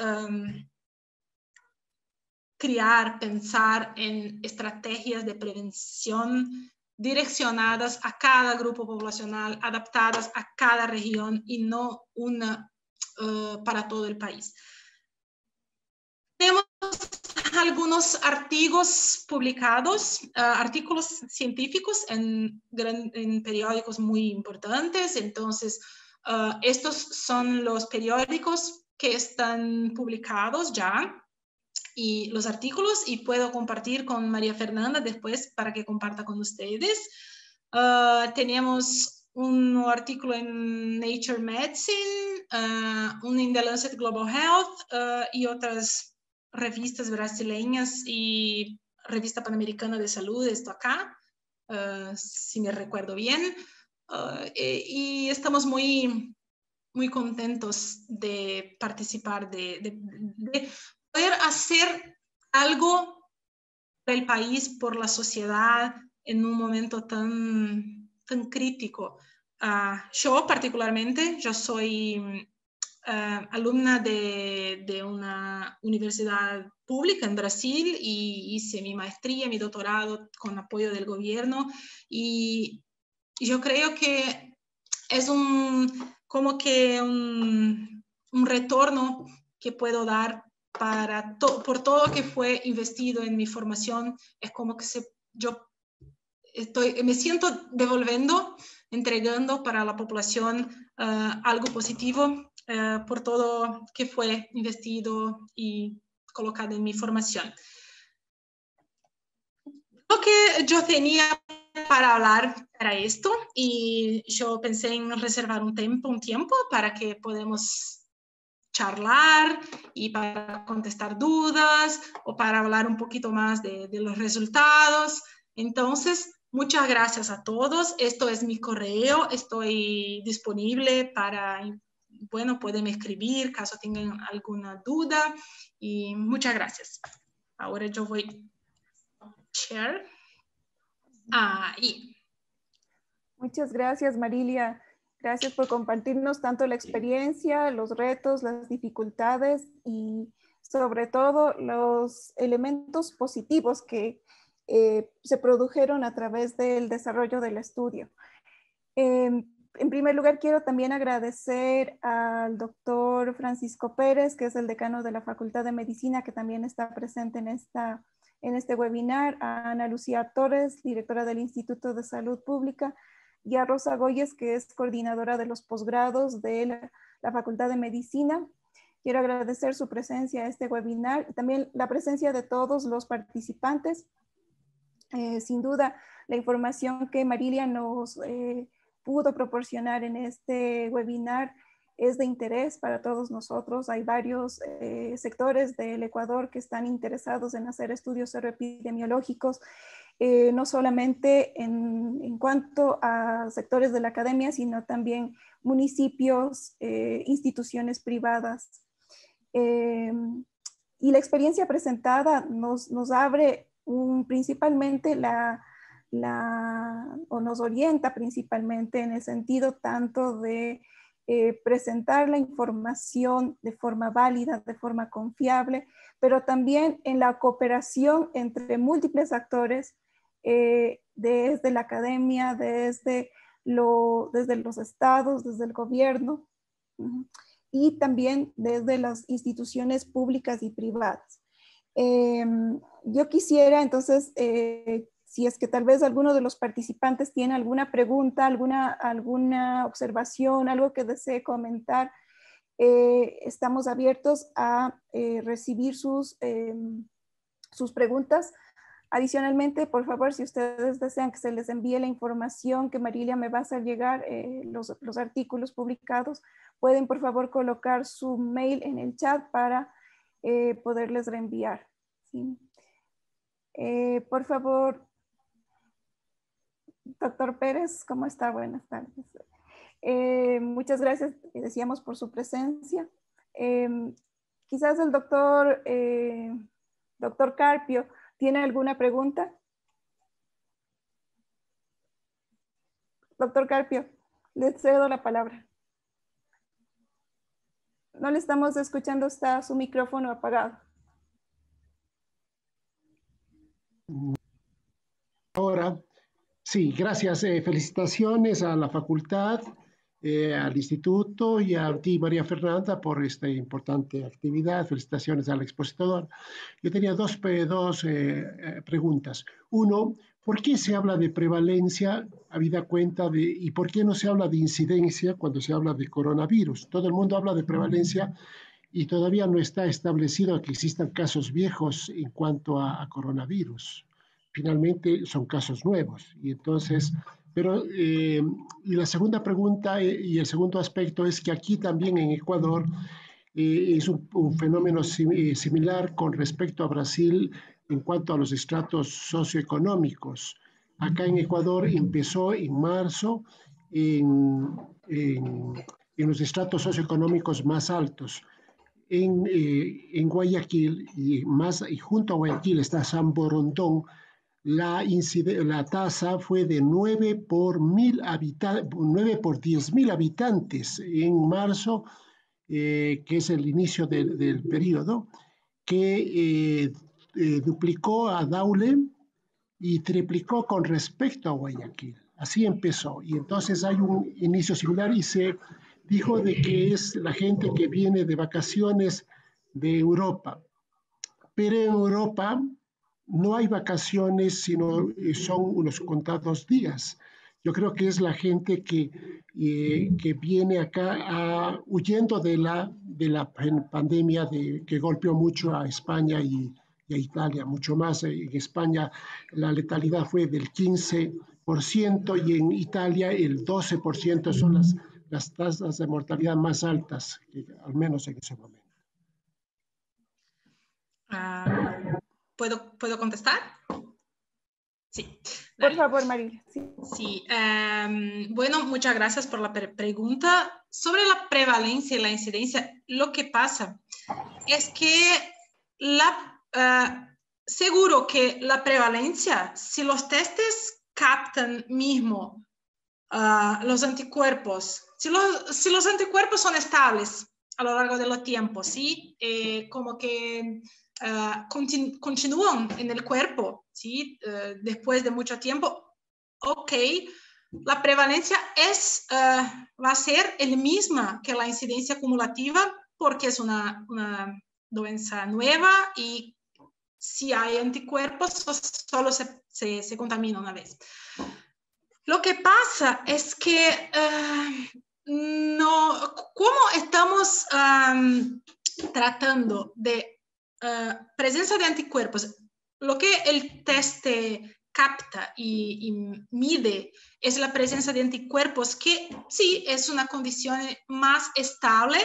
pensar en estrategias de prevención direccionadas a cada grupo poblacional, adaptadas a cada región y no una para todo el país. Tenemos algunos artículos publicados, artículos científicos en periódicos muy importantes. Entonces, estos son los periódicos que están publicados ya, y los artículos, y puedo compartir con María Fernanda después para que comparta con ustedes. Tenemos un artículo en Nature Medicine, un en The Lancet Global Health y otras revistas brasileñas y revista panamericana de salud, esto acá, si me recuerdo bien. Y estamos muy contentos de participar, de poder hacer algo por el país, por la sociedad, en un momento tan crítico. Yo particularmente, yo soy alumna de una universidad pública en Brasil y hice mi maestría, mi doctorado con apoyo del gobierno, y yo creo que es como que un retorno que puedo dar por todo lo que fue investido en mi formación. Es como que yo me siento devolviendo, entregando para la población algo positivo por todo que fue investido y colocado en mi formación. Lo que yo tenía para hablar era esto, y yo pensé en reservar un tiempo para que podamos charlar y para contestar dudas o para hablar un poquito más de los resultados. Entonces, muchas gracias a todos. Esto es mi correo. Estoy disponible para, bueno, pueden escribir caso tengan alguna duda, y muchas gracias. Ahora yo voy a share. Ahí. Muchas gracias, Marilia. Gracias por compartirnos tanto la experiencia, los retos, las dificultades y sobre todo los elementos positivos que se produjeron a través del desarrollo del estudio. En primer lugar, quiero también agradecer al doctor Francisco Pérez, que es el decano de la Facultad de Medicina, que también está presente en este webinar, a Ana Lucía Torres, directora del Instituto de Salud Pública, y a Rosa Goyes, que es coordinadora de los posgrados de la Facultad de Medicina. Quiero agradecer su presencia a este webinar y también la presencia de todos los participantes. Sin duda, la información que Marilia nos pudo proporcionar en este webinar es de interés para todos nosotros. Hay varios sectores del Ecuador que están interesados en hacer estudios epidemiológicos, no solamente en cuanto a sectores de la academia, sino también municipios, instituciones privadas. Y la experiencia presentada nos abre principalmente o nos orienta principalmente en el sentido tanto de presentar la información de forma válida, de forma confiable, pero también en la cooperación entre múltiples actores, desde la academia, desde los estados, desde el gobierno, y también desde las instituciones públicas y privadas. Yo quisiera entonces, si es que tal vez alguno de los participantes tiene alguna pregunta, alguna observación, algo que desee comentar, estamos abiertos a recibir sus preguntas. Adicionalmente, por favor, si ustedes desean que se les envíe la información que Marilia me va a hacer llegar, los artículos publicados, pueden por favor colocar su mail en el chat para poderles reenviar. ¿Sí? Por favor, doctor Pérez, ¿cómo está? Buenas tardes. Muchas gracias, decíamos, por su presencia. Quizás el doctor Carpio, ¿tiene alguna pregunta? Doctor Carpio, le cedo la palabra. No le estamos escuchando, está su micrófono apagado. Ahora, sí, gracias. Felicitaciones a la facultad, al instituto y a ti, María Fernanda, por esta importante actividad. Felicitaciones al expositor. Yo tenía dos preguntas. Uno, ¿por qué se habla de prevalencia habida cuenta de, y por qué no se habla de incidencia cuando se habla de coronavirus? Todo el mundo habla de prevalencia y todavía no está establecido que existan casos viejos en cuanto a coronavirus. Finalmente son casos nuevos. Y entonces, y la segunda pregunta y el segundo aspecto es que aquí también en Ecuador es un fenómeno similar con respecto a Brasil en cuanto a los estratos socioeconómicos. Acá en Ecuador empezó en marzo en los estratos socioeconómicos más altos. En Guayaquil y junto a Guayaquil está San Borondón, la tasa fue de 9 por 10.000 habitantes en marzo, que es el inicio del periodo, que duplicó a Daule y triplicó con respecto a Guayaquil. Así empezó. Y entonces hay un inicio similar y se dijo de que es la gente que viene de vacaciones de Europa. Pero en Europa no hay vacaciones, sino son unos contados días. Yo creo que es la gente que viene acá huyendo de la pandemia que golpeó mucho a España y a Italia, mucho más. En España la letalidad fue del 15% y en Italia el 12% son las tasas de mortalidad más altas, al menos en ese momento. ¿Puedo contestar? Sí. Por favor, María. Sí. Sí. Bueno, muchas gracias por la pregunta. Sobre la prevalencia y la incidencia, lo que pasa es que seguro que la prevalencia, si los testes captan mismo los anticuerpos, si los anticuerpos son estables a lo largo de los tiempos, ¿sí? Como que continúan en el cuerpo, ¿sí? Después de mucho tiempo, ok, la prevalencia va a ser la misma que la incidencia acumulativa porque es una doença nueva y si hay anticuerpos solo se contamina una vez. Lo que pasa es que ¿cómo estamos tratando de presencia de anticuerpos? Lo que el test capta y mide es la presencia de anticuerpos, que sí es una condición más estable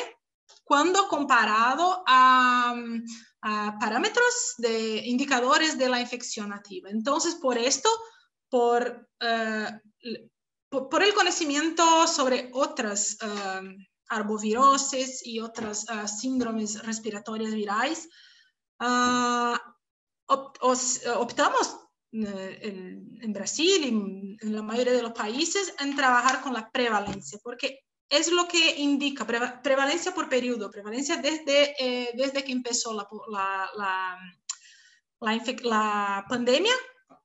cuando comparado a parámetros de indicadores de la infección activa. Entonces, por esto, por el conocimiento sobre otras arboviroses y otras síndromes respiratorias virales, optamos en Brasil y en la mayoría de los países en trabajar con la prevalencia, porque es lo que indica prevalencia por periodo, prevalencia desde que empezó la pandemia.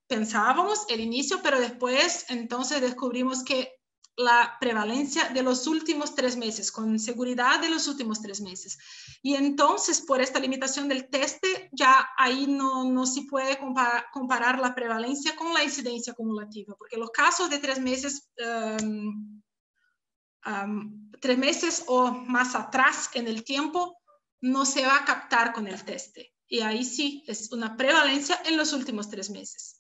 Pensábamos el inicio, pero después entonces descubrimos que la prevalencia de los últimos 3 meses, con seguridad de los últimos 3 meses. Y entonces, por esta limitación del teste, ya ahí no se puede comparar la prevalencia con la incidencia acumulativa, porque los casos de 3 meses, 3 meses o más atrás en el tiempo, no se va a captar con el teste. Y ahí sí, es una prevalencia en los últimos 3 meses.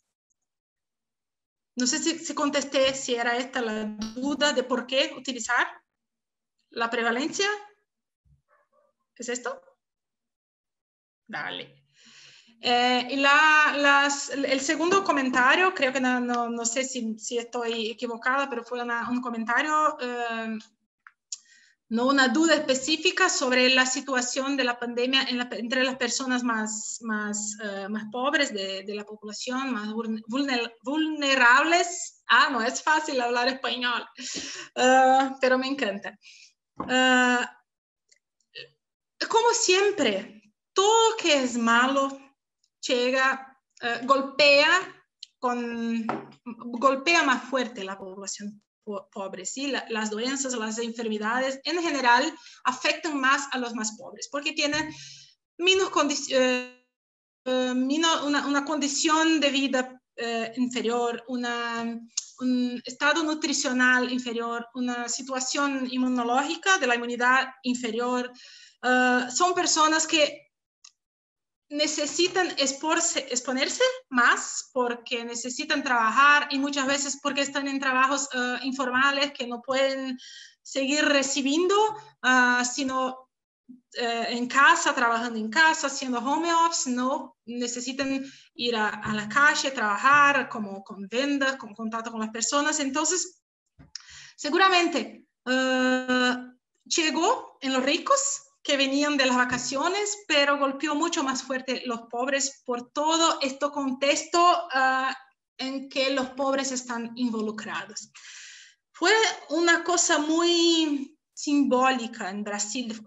No sé si contesté, si era esta la duda de por qué utilizar la prevalencia. ¿Es esto? Dale. Y el segundo comentario, creo que no sé si estoy equivocada, pero fue un comentario, no una duda específica sobre la situación de la pandemia entre las personas más pobres de la población, más vulnerables. No es fácil hablar español, pero me encanta. Como siempre, todo que es malo llega, golpea más fuerte la población pobre, ¿sí? Las doenças, las enfermedades en general afectan más a los más pobres porque tienen una condición de vida inferior, un estado nutricional inferior, una situación inmunológica de la inmunidad inferior. Son personas que necesitan exponerse más porque necesitan trabajar y muchas veces porque están en trabajos informales que no pueden seguir recibiendo, sino en casa, trabajando en casa, haciendo home office, no necesitan ir a la calle, trabajar como con ventas, con contacto con las personas. Entonces, seguramente llegó en los ricos que venían de las vacaciones, pero golpeó mucho más fuerte los pobres por todo este contexto en que los pobres están involucrados. Fue una cosa muy simbólica en Brasil,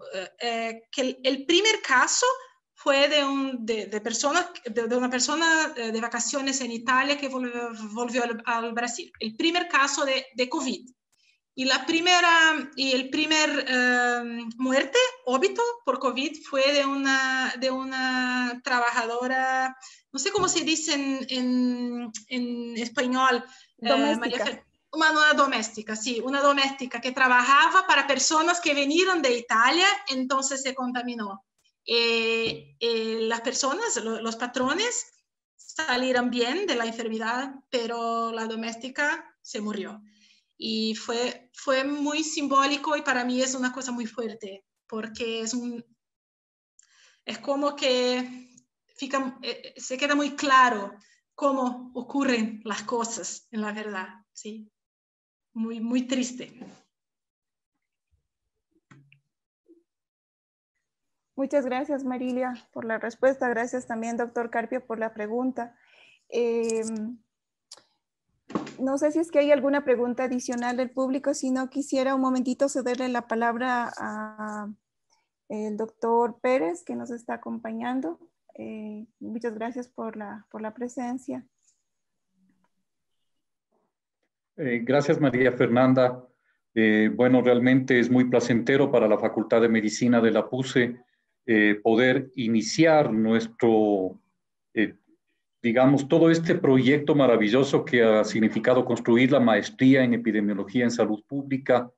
que el primer caso fue de una persona de vacaciones en Italia que volvió al Brasil. El primer caso de COVID. Y el primer muerte, óbito por COVID, fue de una trabajadora, no sé cómo se dice en español. Doméstica. Una doméstica, sí, una doméstica que trabajaba para personas que vinieron de Italia, entonces se contaminó. Las personas, los patrones, salieron bien de la enfermedad, pero la doméstica se murió. Y fue muy simbólico y para mí es una cosa muy fuerte, porque es como que se queda muy claro cómo ocurren las cosas en la verdad, ¿sí? Muy, muy triste. Muchas gracias, Marilia, por la respuesta. Gracias también, doctor Carpio, por la pregunta. No sé si es que hay alguna pregunta adicional del público, si no quisiera un momentito cederle la palabra al doctor Pérez, que nos está acompañando. Muchas gracias por la presencia. Gracias, María Fernanda. Bueno, realmente es muy placentero para la Facultad de Medicina de la PUCE poder iniciar nuestro, digamos, todo este proyecto maravilloso que ha significado construir la maestría en epidemiología en salud pública,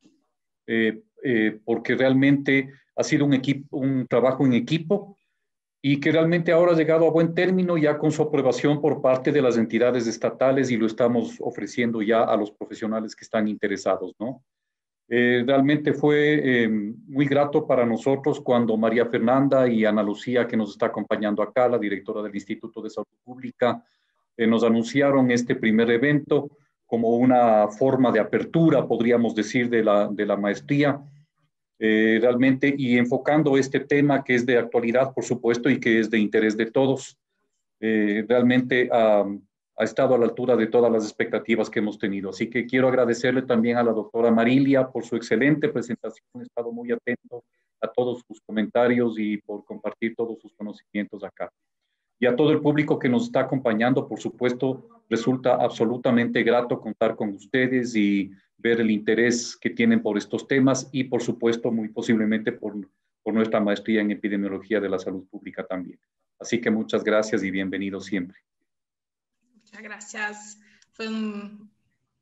porque realmente ha sido un trabajo en equipo y que realmente ahora ha llegado a buen término ya con su aprobación por parte de las entidades estatales y lo estamos ofreciendo ya a los profesionales que están interesados, ¿no? Realmente fue muy grato para nosotros cuando María Fernanda y Ana Lucía, que nos está acompañando acá, la directora del Instituto de Salud Pública, nos anunciaron este primer evento como una forma de apertura, podríamos decir, de la maestría. Realmente, y enfocando este tema que es de actualidad, por supuesto, y que es de interés de todos, realmente ha estado a la altura de todas las expectativas que hemos tenido. Así que quiero agradecerle también a la doctora Marilia por su excelente presentación. He estado muy atento a todos sus comentarios y por compartir todos sus conocimientos acá. Y a todo el público que nos está acompañando, por supuesto, resulta absolutamente grato contar con ustedes y ver el interés que tienen por estos temas y, por supuesto, muy posiblemente por nuestra maestría en epidemiología de la salud pública también. Así que muchas gracias y bienvenidos siempre. Muchas gracias. Fue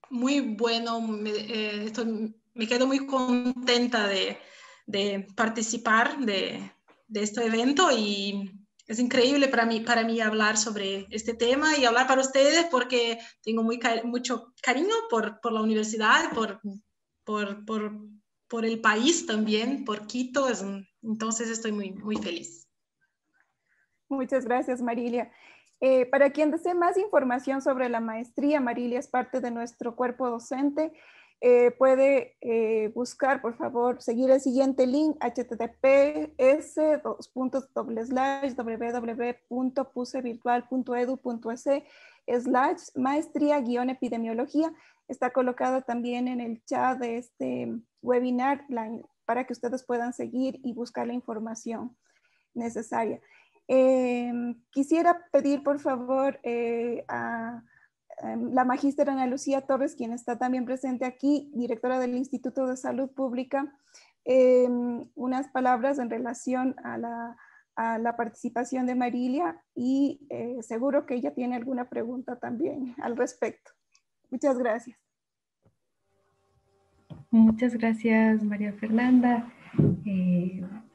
muy bueno. Me quedo muy contenta de participar de este evento y es increíble para mí hablar sobre este tema y hablar para ustedes porque tengo mucho cariño por la universidad, por el país también, por Quito. Entonces estoy muy, muy feliz. Muchas gracias, Marilia. Para quien desee más información sobre la maestría, Marilia es parte de nuestro cuerpo docente. Puede buscar, por favor, seguir el siguiente link, https://www.pusevirtual.edu.es/maestría-epidemiología. Está colocada también en el chat de este webinar para que ustedes puedan seguir y buscar la información necesaria. Quisiera pedir, por favor, a la magíster Ana Lucía Torres, quien está también presente aquí, directora del Instituto de Salud Pública, unas palabras en relación a la participación de Marilia y seguro que ella tiene alguna pregunta también al respecto. Muchas gracias. Muchas gracias, María Fernanda.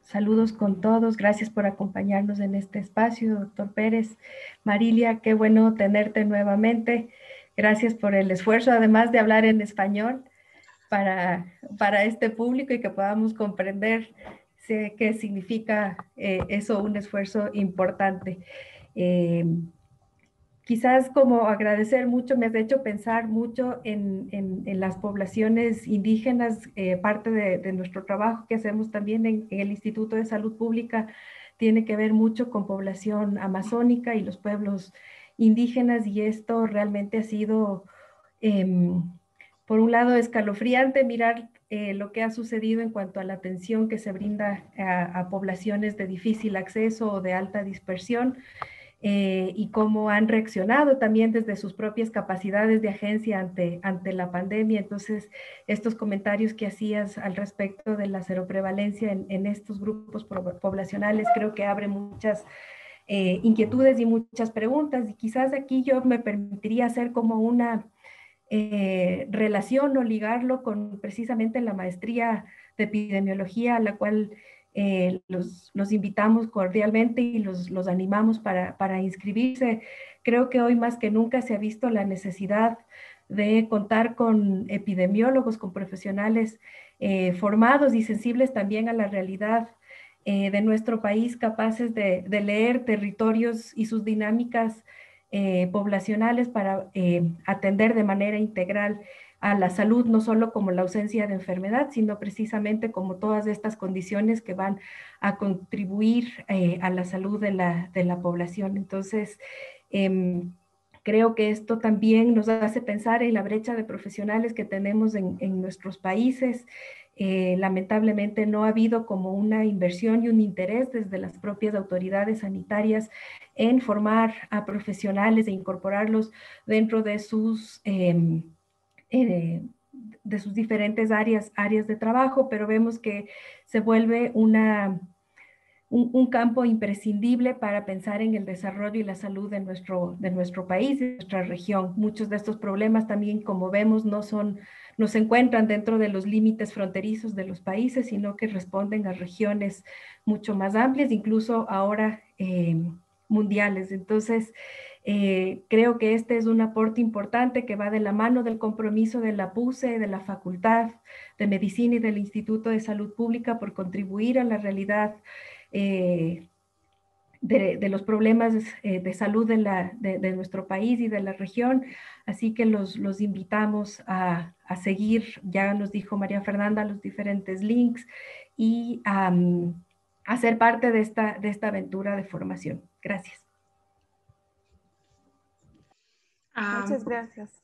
Saludos con todos. Gracias por acompañarnos en este espacio, doctor Pérez. Marilia, qué bueno tenerte nuevamente. Gracias por el esfuerzo, además de hablar en español, para este público y que podamos comprender qué significa eso, un esfuerzo importante. Quizás como agradecer mucho, me has hecho pensar mucho en las poblaciones indígenas, parte de nuestro trabajo que hacemos también en el Instituto de Salud Pública tiene que ver mucho con población amazónica y los pueblos indígenas, y esto realmente ha sido, por un lado, escalofriante mirar lo que ha sucedido en cuanto a la atención que se brinda a poblaciones de difícil acceso o de alta dispersión, y cómo han reaccionado también desde sus propias capacidades de agencia ante la pandemia. Entonces, estos comentarios que hacías al respecto de la seroprevalencia en estos grupos poblacionales creo que abre muchas inquietudes y muchas preguntas, y quizás aquí yo me permitiría hacer como una relación o ligarlo con precisamente la maestría de epidemiología, a la cual los invitamos cordialmente y los animamos para inscribirse. Creo que hoy más que nunca se ha visto la necesidad de contar con epidemiólogos, con profesionales formados y sensibles también a la realidad de nuestro país, capaces de leer territorios y sus dinámicas poblacionales para atender de manera integral a la salud, no solo como la ausencia de enfermedad, sino precisamente como todas estas condiciones que van a contribuir a la salud de la población. Entonces, creo que esto también nos hace pensar en la brecha de profesionales que tenemos en nuestros países. Lamentablemente no ha habido como una inversión y un interés desde las propias autoridades sanitarias en formar a profesionales e incorporarlos dentro de sus diferentes áreas de trabajo, pero vemos que se vuelve un campo imprescindible para pensar en el desarrollo y la salud de nuestro país, de nuestra región. Muchos de estos problemas también, como vemos, no se encuentran dentro de los límites fronterizos de los países, sino que responden a regiones mucho más amplias, incluso ahora mundiales. Entonces, creo que este es un aporte importante que va de la mano del compromiso de la PUSE, de la Facultad de Medicina y del Instituto de Salud Pública por contribuir a la realidad de los problemas de salud de nuestro país y de la región. Así que los invitamos a seguir, ya nos dijo María Fernanda, los diferentes links y a ser parte de esta aventura de formación. Gracias. Muchas gracias.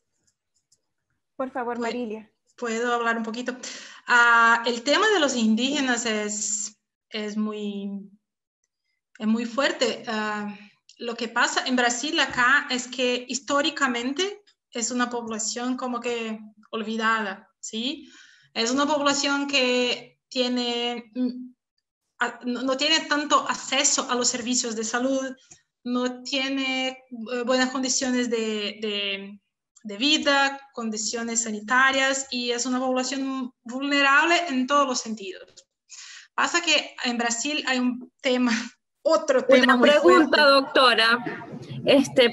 Por favor, Marilia. ¿Puedo hablar un poquito? El tema de los indígenas es muy fuerte. Lo que pasa en Brasil acá es que históricamente es una población como que olvidada, ¿sí? Es una población que no tiene tanto acceso a los servicios de salud, no tiene buenas condiciones de vida, condiciones sanitarias, y es una población vulnerable en todos los sentidos. Pasa que en Brasil hay otro tema muy fuerte. Una pregunta, doctora.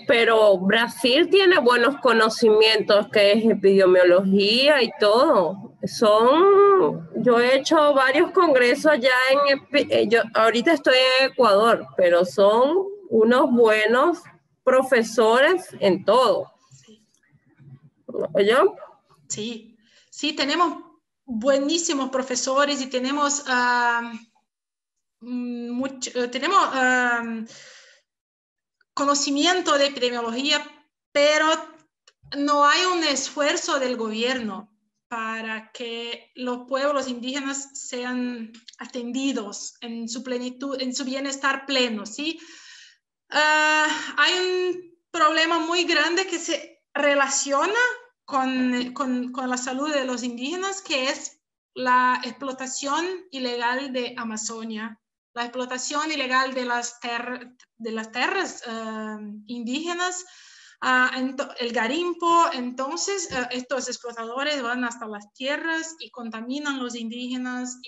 Pero Brasil tiene buenos conocimientos, que es epidemiología y todo. Yo he hecho varios congresos allá ahorita estoy en Ecuador, pero son unos buenos profesores en todo. ¿Yo? Sí, sí, tenemos buenísimos profesores y tenemos, tenemos conocimiento de epidemiología, pero no hay un esfuerzo del gobierno para que los pueblos indígenas sean atendidos en su plenitud, en su bienestar pleno, ¿sí? Hay un problema muy grande que se relaciona con la salud de los indígenas, que es la explotación ilegal de Amazonia, la explotación ilegal de las tierras indígenas, el garimpo. Entonces, estos explotadores van hasta las tierras y contaminan a los indígenas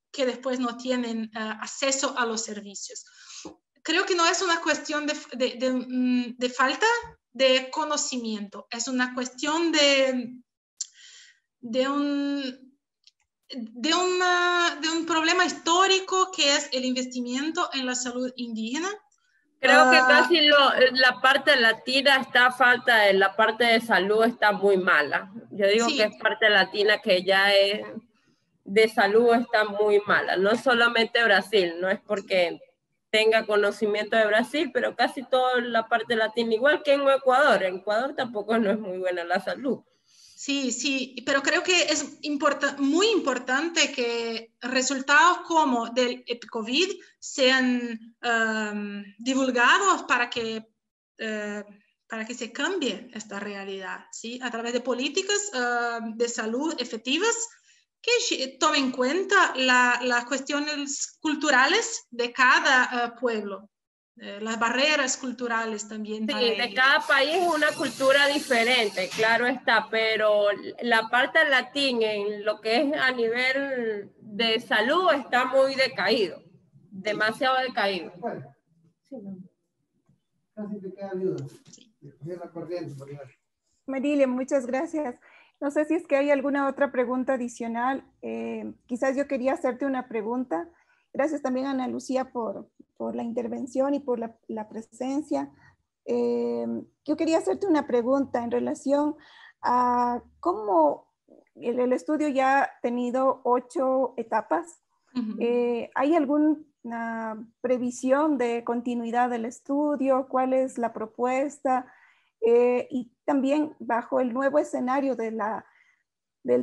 que después no tienen acceso a los servicios. Creo que no es una cuestión de falta de conocimiento, es una cuestión de un problema histórico, que es el investimiento en la salud indígena. Creo que casi la parte latina está falta, la parte de salud está muy mala. Yo digo sí, que es parte latina que ya es de salud está muy mala. No solamente Brasil, no es porque tenga conocimiento de Brasil, pero casi toda la parte latina, igual que en Ecuador. En Ecuador tampoco no es muy buena la salud. Sí, sí, pero creo que es muy importante que resultados como del COVID sean divulgados para que se cambie esta realidad, ¿sí? A través de políticas de salud efectivas que tomen en cuenta las cuestiones culturales de cada pueblo. Las barreras culturales también. Sí, de cada país es una cultura diferente, claro está, pero la parte latina en lo que es a nivel de salud está muy decaído, demasiado decaído. Sí, no. Casi te queda viuda. Marilia, muchas gracias. No sé si es que hay alguna otra pregunta adicional. Quizás yo quería hacerte una pregunta. Gracias también a Ana Lucía por la intervención y por la presencia. Yo quería hacerte una pregunta en relación a cómo el estudio ya ha tenido 8 etapas. ¿Hay alguna previsión de continuidad del estudio? ¿Cuál es la propuesta? Y también bajo el nuevo escenario del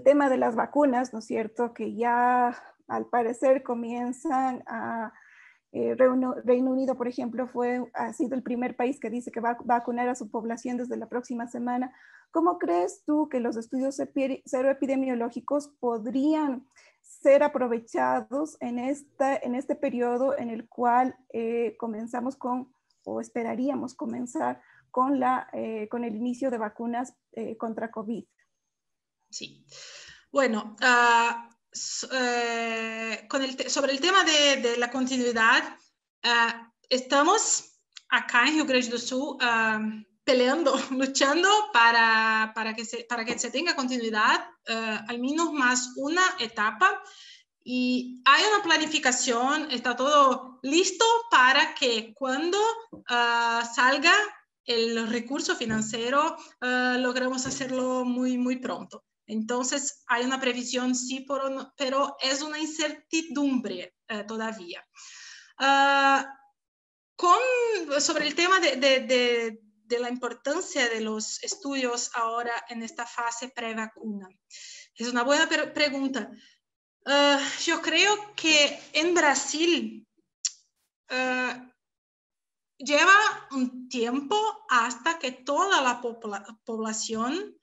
tema de las vacunas, ¿no es cierto? Que ya al parecer comienzan a... Reino Unido, por ejemplo, ha sido el primer país que dice que va a vacunar a su población desde la próxima semana. ¿Cómo crees tú que los estudios seroepidemiológicos podrían ser aprovechados en este periodo en el cual comenzamos o esperaríamos comenzar con el inicio de vacunas contra COVID? Sí. Bueno, sobre el tema de la continuidad, estamos acá en Rio Grande do Sul peleando, luchando para que se tenga continuidad, al menos más una etapa, y hay una planificación, está todo listo para que cuando salga el recurso financiero logremos hacerlo muy, muy pronto. Entonces, hay una previsión, sí, pero es una incertidumbre todavía. Sobre el tema de la importancia de los estudios ahora en esta fase pre-vacuna. Es una buena pregunta. Yo creo que en Brasil lleva un tiempo hasta que toda la población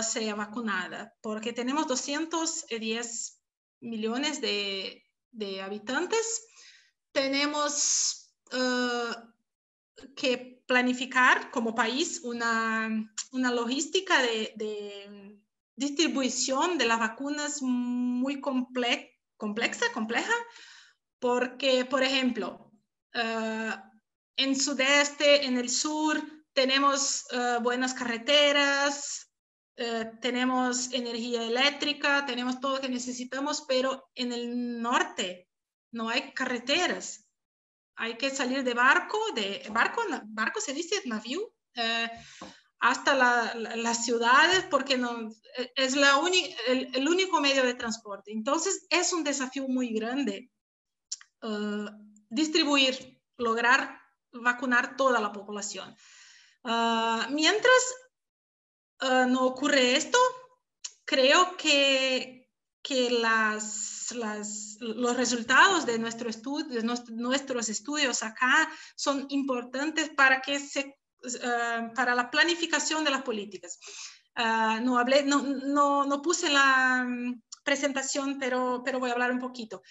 sea vacunada, porque tenemos 210 millones de habitantes. Tenemos que planificar como país una logística de distribución de las vacunas muy compleja, porque, por ejemplo, en sudeste, en el sur, tenemos buenas carreteras, tenemos energía eléctrica, tenemos todo lo que necesitamos, pero en el norte no hay carreteras. hay que salir de barco se dice navío, hasta las ciudades, porque no, es el único medio de transporte. Entonces, es un desafío muy grande lograr vacunar toda la población. Mientras no ocurre esto, creo que los resultados de nuestros estudios acá son importantes para para la planificación de las políticas. No puse la presentación, pero voy a hablar un poquito.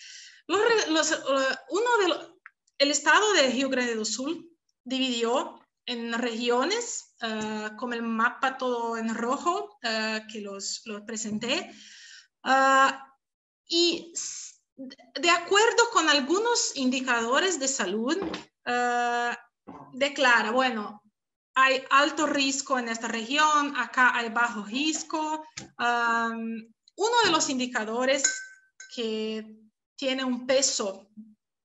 El estado de Rio Grande do Sul dividió en regiones, con el mapa todo en rojo, que los presenté. Y de acuerdo con algunos indicadores de salud, declara, bueno, hay alto riesgo en esta región, acá hay bajo riesgo. Uno de los indicadores que tiene un peso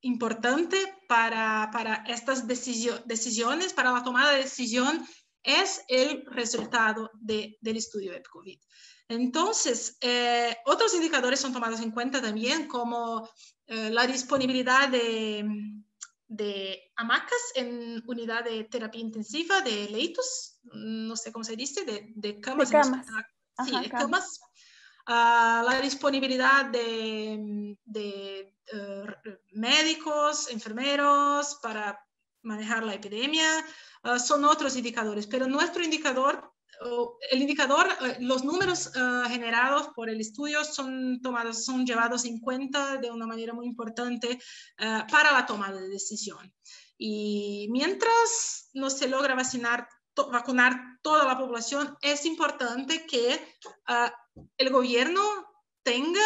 importante para estas decisiones, para la tomada de decisión, es el resultado del estudio de COVID. Entonces, otros indicadores son tomados en cuenta también, como la disponibilidad de hamacas en unidad de terapia intensiva, de leitos, no sé cómo se dice, de camas. De camas. Sí, de camas. La disponibilidad de médicos, enfermeros para manejar la epidemia, son otros indicadores, pero nuestro indicador, los números generados por el estudio son llevados en cuenta de una manera muy importante para la toma de decisión. Y mientras no se logra vacunar toda la población, es importante que el gobierno tenga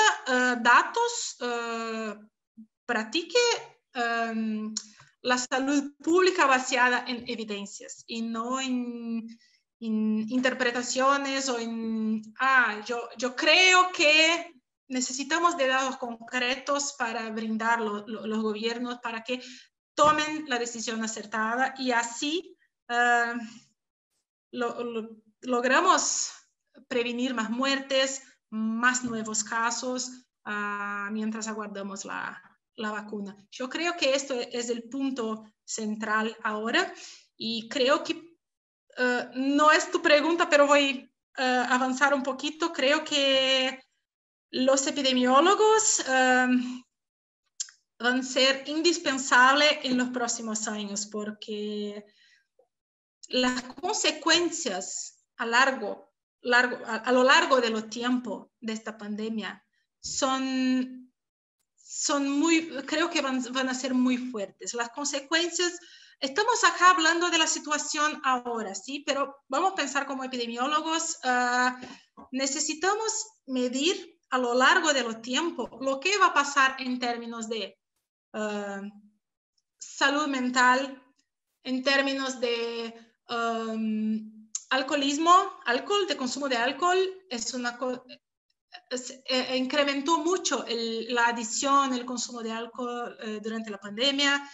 datos, practique la salud pública basada en evidencias y no en interpretaciones o yo creo que necesitamos de datos concretos para brindar los gobiernos para que tomen la decisión acertada y así logramos prevenir más muertes, más nuevos casos mientras aguardamos la vacuna. Yo creo que esto es el punto central ahora y creo que no es tu pregunta, pero voy a avanzar un poquito. Creo que los epidemiólogos van a ser indispensables en los próximos años porque las consecuencias a lo largo de los tiempos de esta pandemia creo que van a ser muy fuertes. Las consecuencias, estamos acá hablando de la situación ahora, ¿sí? Pero vamos a pensar como epidemiólogos, necesitamos medir a lo largo de los tiempos lo que va a pasar en términos de salud mental, en términos de de consumo de alcohol, incrementó mucho la adicción, el consumo de alcohol durante la pandemia.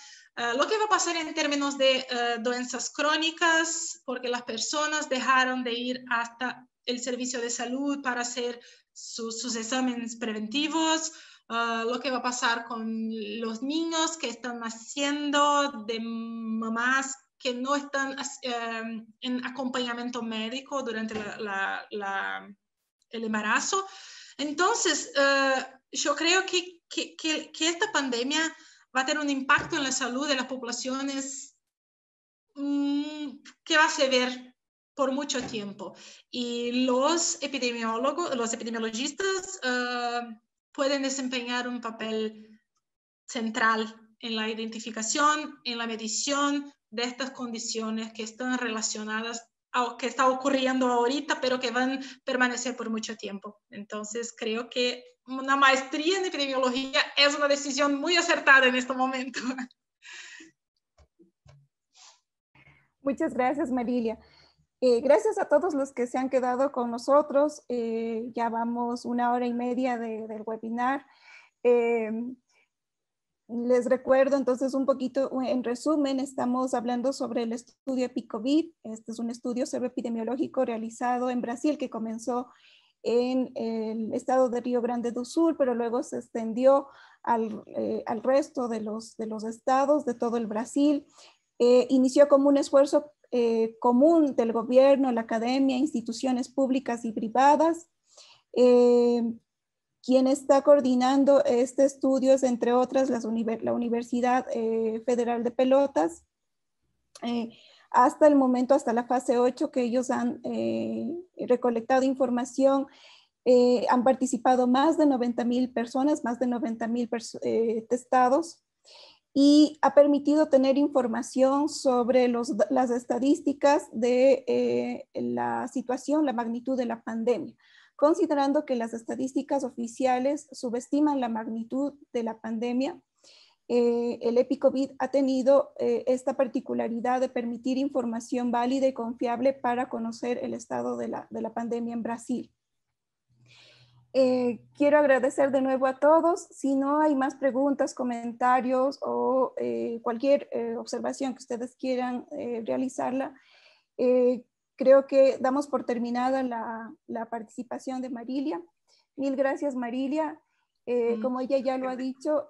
Lo que va a pasar en términos de doenças crónicas, porque las personas dejaron de ir hasta el servicio de salud para hacer sus exámenes preventivos. Lo que va a pasar con los niños que están naciendo de mamás que no están en acompañamiento médico durante el embarazo. Entonces, yo creo que esta pandemia va a tener un impacto en la salud de las poblaciones que va a se ver por mucho tiempo. Y los epidemiologistas pueden desempeñar un papel central en la identificación, en la medición de estas condiciones que están relacionadas a que está ocurriendo ahorita, pero que van a permanecer por mucho tiempo. Entonces, creo que una maestría en epidemiología es una decisión muy acertada en este momento. Muchas gracias, Marilia. Gracias a todos los que se han quedado con nosotros. Ya vamos 1 hora y media del webinar. Les recuerdo entonces un poquito, en resumen, estamos hablando sobre el estudio EpiCovid. Este es un estudio epidemiológico realizado en Brasil que comenzó en el estado de Río Grande do Sul, pero luego se extendió al resto de los estados de todo el Brasil. Inició como un esfuerzo común del gobierno, la academia, instituciones públicas y privadas. Quien está coordinando este estudio es, entre otras, la Universidad Federal de Pelotas. Hasta el momento, hasta la fase 8, que ellos han recolectado información, han participado más de 90,000 personas, más de 90,000 testados, y ha permitido tener información sobre las estadísticas de la situación, la magnitud de la pandemia, considerando que las estadísticas oficiales subestiman la magnitud de la pandemia. El EpiCovid ha tenido esta particularidad de permitir información válida y confiable para conocer el estado de la pandemia en Brasil. Quiero agradecer de nuevo a todos. Si no hay más preguntas, comentarios o cualquier observación que ustedes quieran realizarla, creo que damos por terminada la participación de Marilia. Mil gracias, Marilia. Como ella ya lo ha dicho,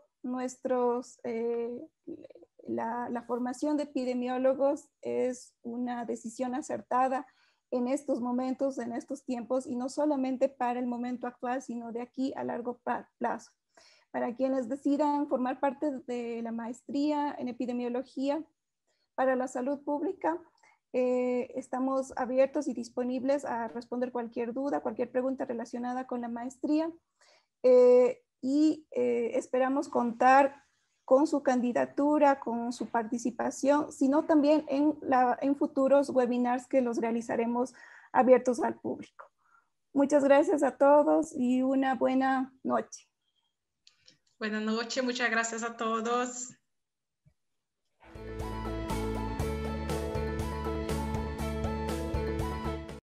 la formación de epidemiólogos es una decisión acertada en estos momentos, en estos tiempos, y no solamente para el momento actual, sino de aquí a largo plazo. Para quienes decidan formar parte de la maestría en epidemiología para la salud pública, estamos abiertos y disponibles a responder cualquier duda, cualquier pregunta relacionada con la maestría, y esperamos contar con su candidatura, con su participación, sino también en futuros webinars que los realizaremos abiertos al público. Muchas gracias a todos y una buena noche. Buenas noches, muchas gracias a todos.